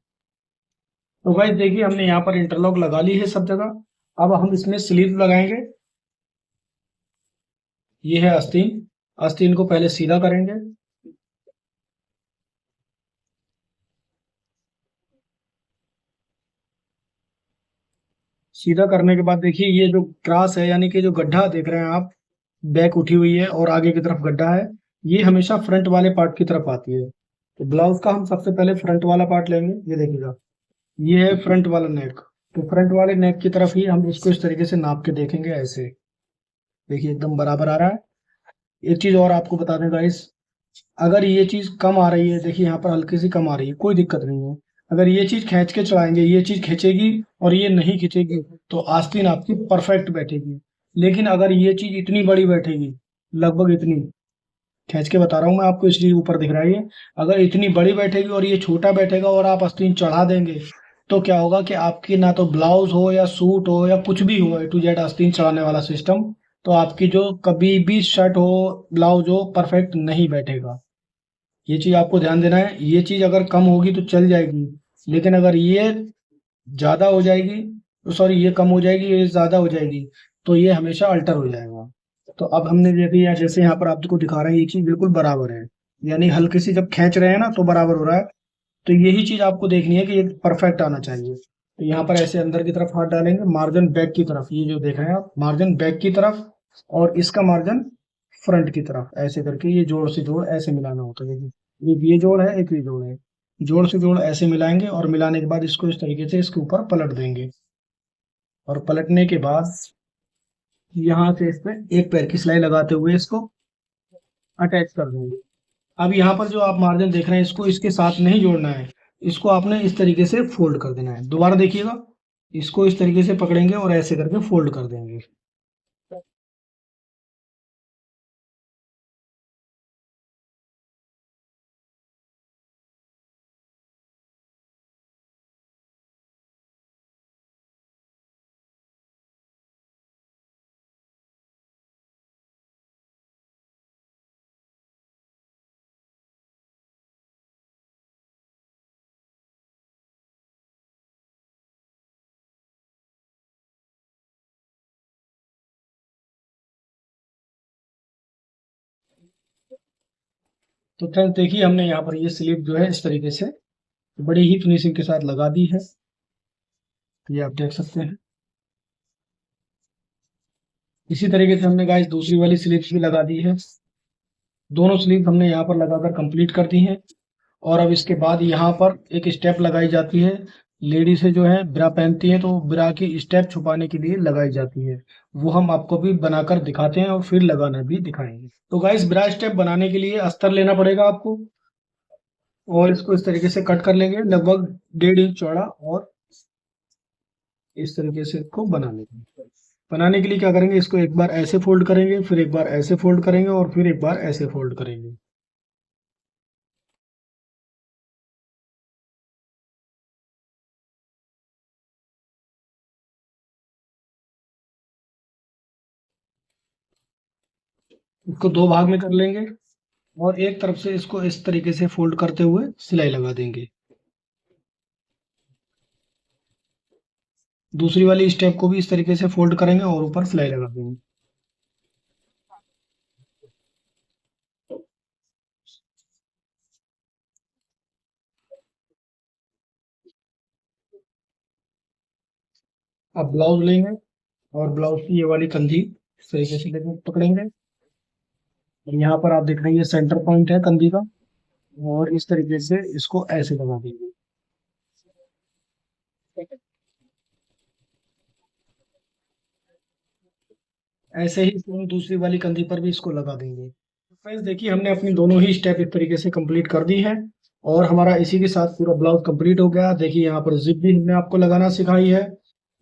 तो गाइस देखिए हमने यहाँ पर इंटरलॉक लगा ली है सब जगह। अब हम इसमें स्लीव लगाएंगे। ये है आस्तीन, आस्तीन को पहले सीधा करेंगे। सीधा करने के बाद देखिए ये जो क्रॉस है, यानी कि जो गड्ढा देख रहे हैं आप, बैक उठी हुई है और आगे की तरफ गड्ढा है, ये हमेशा फ्रंट वाले पार्ट की तरफ आती है। तो ब्लाउज का हम सबसे पहले फ्रंट वाला पार्ट लेंगे। ये देखिएगा, ये है फ्रंट वाला नेक। तो फ्रंट वाले नेक की तरफ ही हम इसको इस तरीके से नाप के देखेंगे। ऐसे देखिए एकदम बराबर आ रहा है। एक चीज और आपको बता दें गाइस, अगर ये चीज कम आ रही है, देखिए यहाँ पर हल्की सी कम आ रही है, कोई दिक्कत नहीं है। अगर ये चीज खींच के चलाएंगे, ये चीज खींचेगी और ये नहीं खींचेगी, तो आस्तीन आपकी परफेक्ट बैठेगी। लेकिन अगर ये चीज इतनी बड़ी बैठेगी, लगभग इतनी, खींच के बता रहा हूँ मैं आपको इसलिए ऊपर दिख रहा है ये, अगर इतनी बड़ी बैठेगी और ये छोटा बैठेगा और आप आस्तीन चढ़ा देंगे, तो क्या होगा कि आपकी ना तो ब्लाउज हो या सूट हो या कुछ भी हो, A to Z आस्तीन चढ़ाने वाला सिस्टम, तो आपकी जो कभी भी शर्ट हो, ब्लाउज हो, परफेक्ट नहीं बैठेगा। ये चीज आपको ध्यान देना है। ये चीज अगर कम होगी तो चल जाएगी, लेकिन अगर ये ज्यादा हो जाएगी, तो सॉरी ये कम हो जाएगी, ये ज्यादा हो जाएगी, तो ये हमेशा अल्टर हो जाएगा। तो अब हमने देखी है, जैसे यहाँ पर आपको दिखा रहे हैं, ये चीज बिल्कुल बराबर है, यानी हल्की सी जब खींच रहे हैं ना तो बराबर हो रहा है। तो यही चीज आपको देखनी है कि ये परफेक्ट आना चाहिए। तो यहाँ पर ऐसे अंदर की तरफ हाथ डालेंगे, मार्जिन बैक की तरफ, ये जो देख रहे हैं आप, मार्जिन बैक की तरफ, और इसका मार्जिन फ्रंट की तरफ, ऐसे करके ये जोड़ से जोड़ ऐसे मिलाना होता है। देखिए एक ये जोड़ है, एक ये जोड़ है, जोड़ से जोड़ ऐसे मिलाएंगे, और मिलाने के बाद इसको इस तरीके से इसके ऊपर पलट देंगे, और पलटने के बाद यहाँ से इस पे एक पैर की सिलाई लगाते हुए इसको अटैच कर देंगे। अब यहाँ पर जो आप मार्जिन देख रहे हैं, इसको इसके साथ नहीं जोड़ना है, इसको आपने इस तरीके से फोल्ड कर देना है। दोबारा देखिएगा, इसको इस तरीके से पकड़ेंगे और ऐसे करके फोल्ड कर देंगे। तो फ्रेंड्स देखिए हमने यहाँ पर ये स्लीव जो है इस तरीके से बड़ी ही फिनिशिंग के साथ लगा दी है, ये आप देख सकते हैं। इसी तरीके से हमने गाइस दूसरी वाली स्लीव्स भी लगा दी है। दोनों स्लीव हमने यहाँ पर लगाकर कंप्लीट कर दी हैं। और अब इसके बाद यहाँ पर एक स्टेप लगाई जाती है। लेडीज जो है ब्रा पहनती हैं, तो ब्रा की स्टेप छुपाने के लिए लगाई जाती है। वो हम आपको भी बनाकर दिखाते हैं और फिर लगाना भी दिखाएंगे। तो गाइस ब्रा स्टेप बनाने के लिए अस्तर लेना पड़ेगा आपको। और इसको इस तरीके से कट कर लेंगे, लगभग 1.5 इंच चौड़ा, और इस तरीके से इसको बना लेंगे। बनाने के लिए क्या करेंगे, इसको एक बार ऐसे फोल्ड करेंगे, फिर एक बार ऐसे फोल्ड करेंगे, और फिर एक बार ऐसे फोल्ड करेंगे। इसको 2 भाग में कर लेंगे, और एक तरफ से इसको इस तरीके से फोल्ड करते हुए सिलाई लगा देंगे। दूसरी वाली स्टेप को भी इस तरीके से फोल्ड करेंगे और ऊपर सिलाई लगा देंगे। अब ब्लाउज लेंगे, और ब्लाउज की ये वाली कंधी इस तरीके से लेके पकड़ेंगे, और यहाँ पर आप देख रहे हैं ये सेंटर पॉइंट है कंधी का, और इस तरीके से इसको ऐसे लगा देंगे। ऐसे ही इसको हम दूसरी वाली कंधी पर भी इसको लगा देंगे। फ्रेंड्स देखिए, हमने अपनी दोनों ही स्टेप इस तरीके से कंप्लीट कर दी है, और हमारा इसी के साथ पूरा ब्लाउज कंप्लीट हो गया। देखिए यहाँ पर जिप भी हमने आपको लगाना सिखाई है।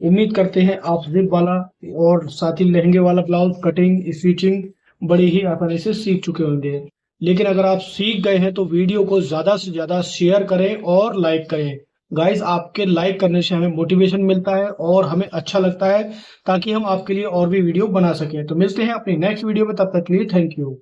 उम्मीद करते हैं आप जिप वाला और साथ ही लहंगे वाला ब्लाउज कटिंग स्टिचिंग बड़ी ही आसानी से सीख चुके होंगे। लेकिन अगर आप सीख गए हैं तो वीडियो को ज्यादा से ज्यादा शेयर करें और लाइक करें। गाइस, आपके लाइक करने से हमें मोटिवेशन मिलता है और हमें अच्छा लगता है, ताकि हम आपके लिए और भी वीडियो बना सकें। तो मिलते हैं अपनी नेक्स्ट वीडियो में, तब तक के लिए थैंक यू।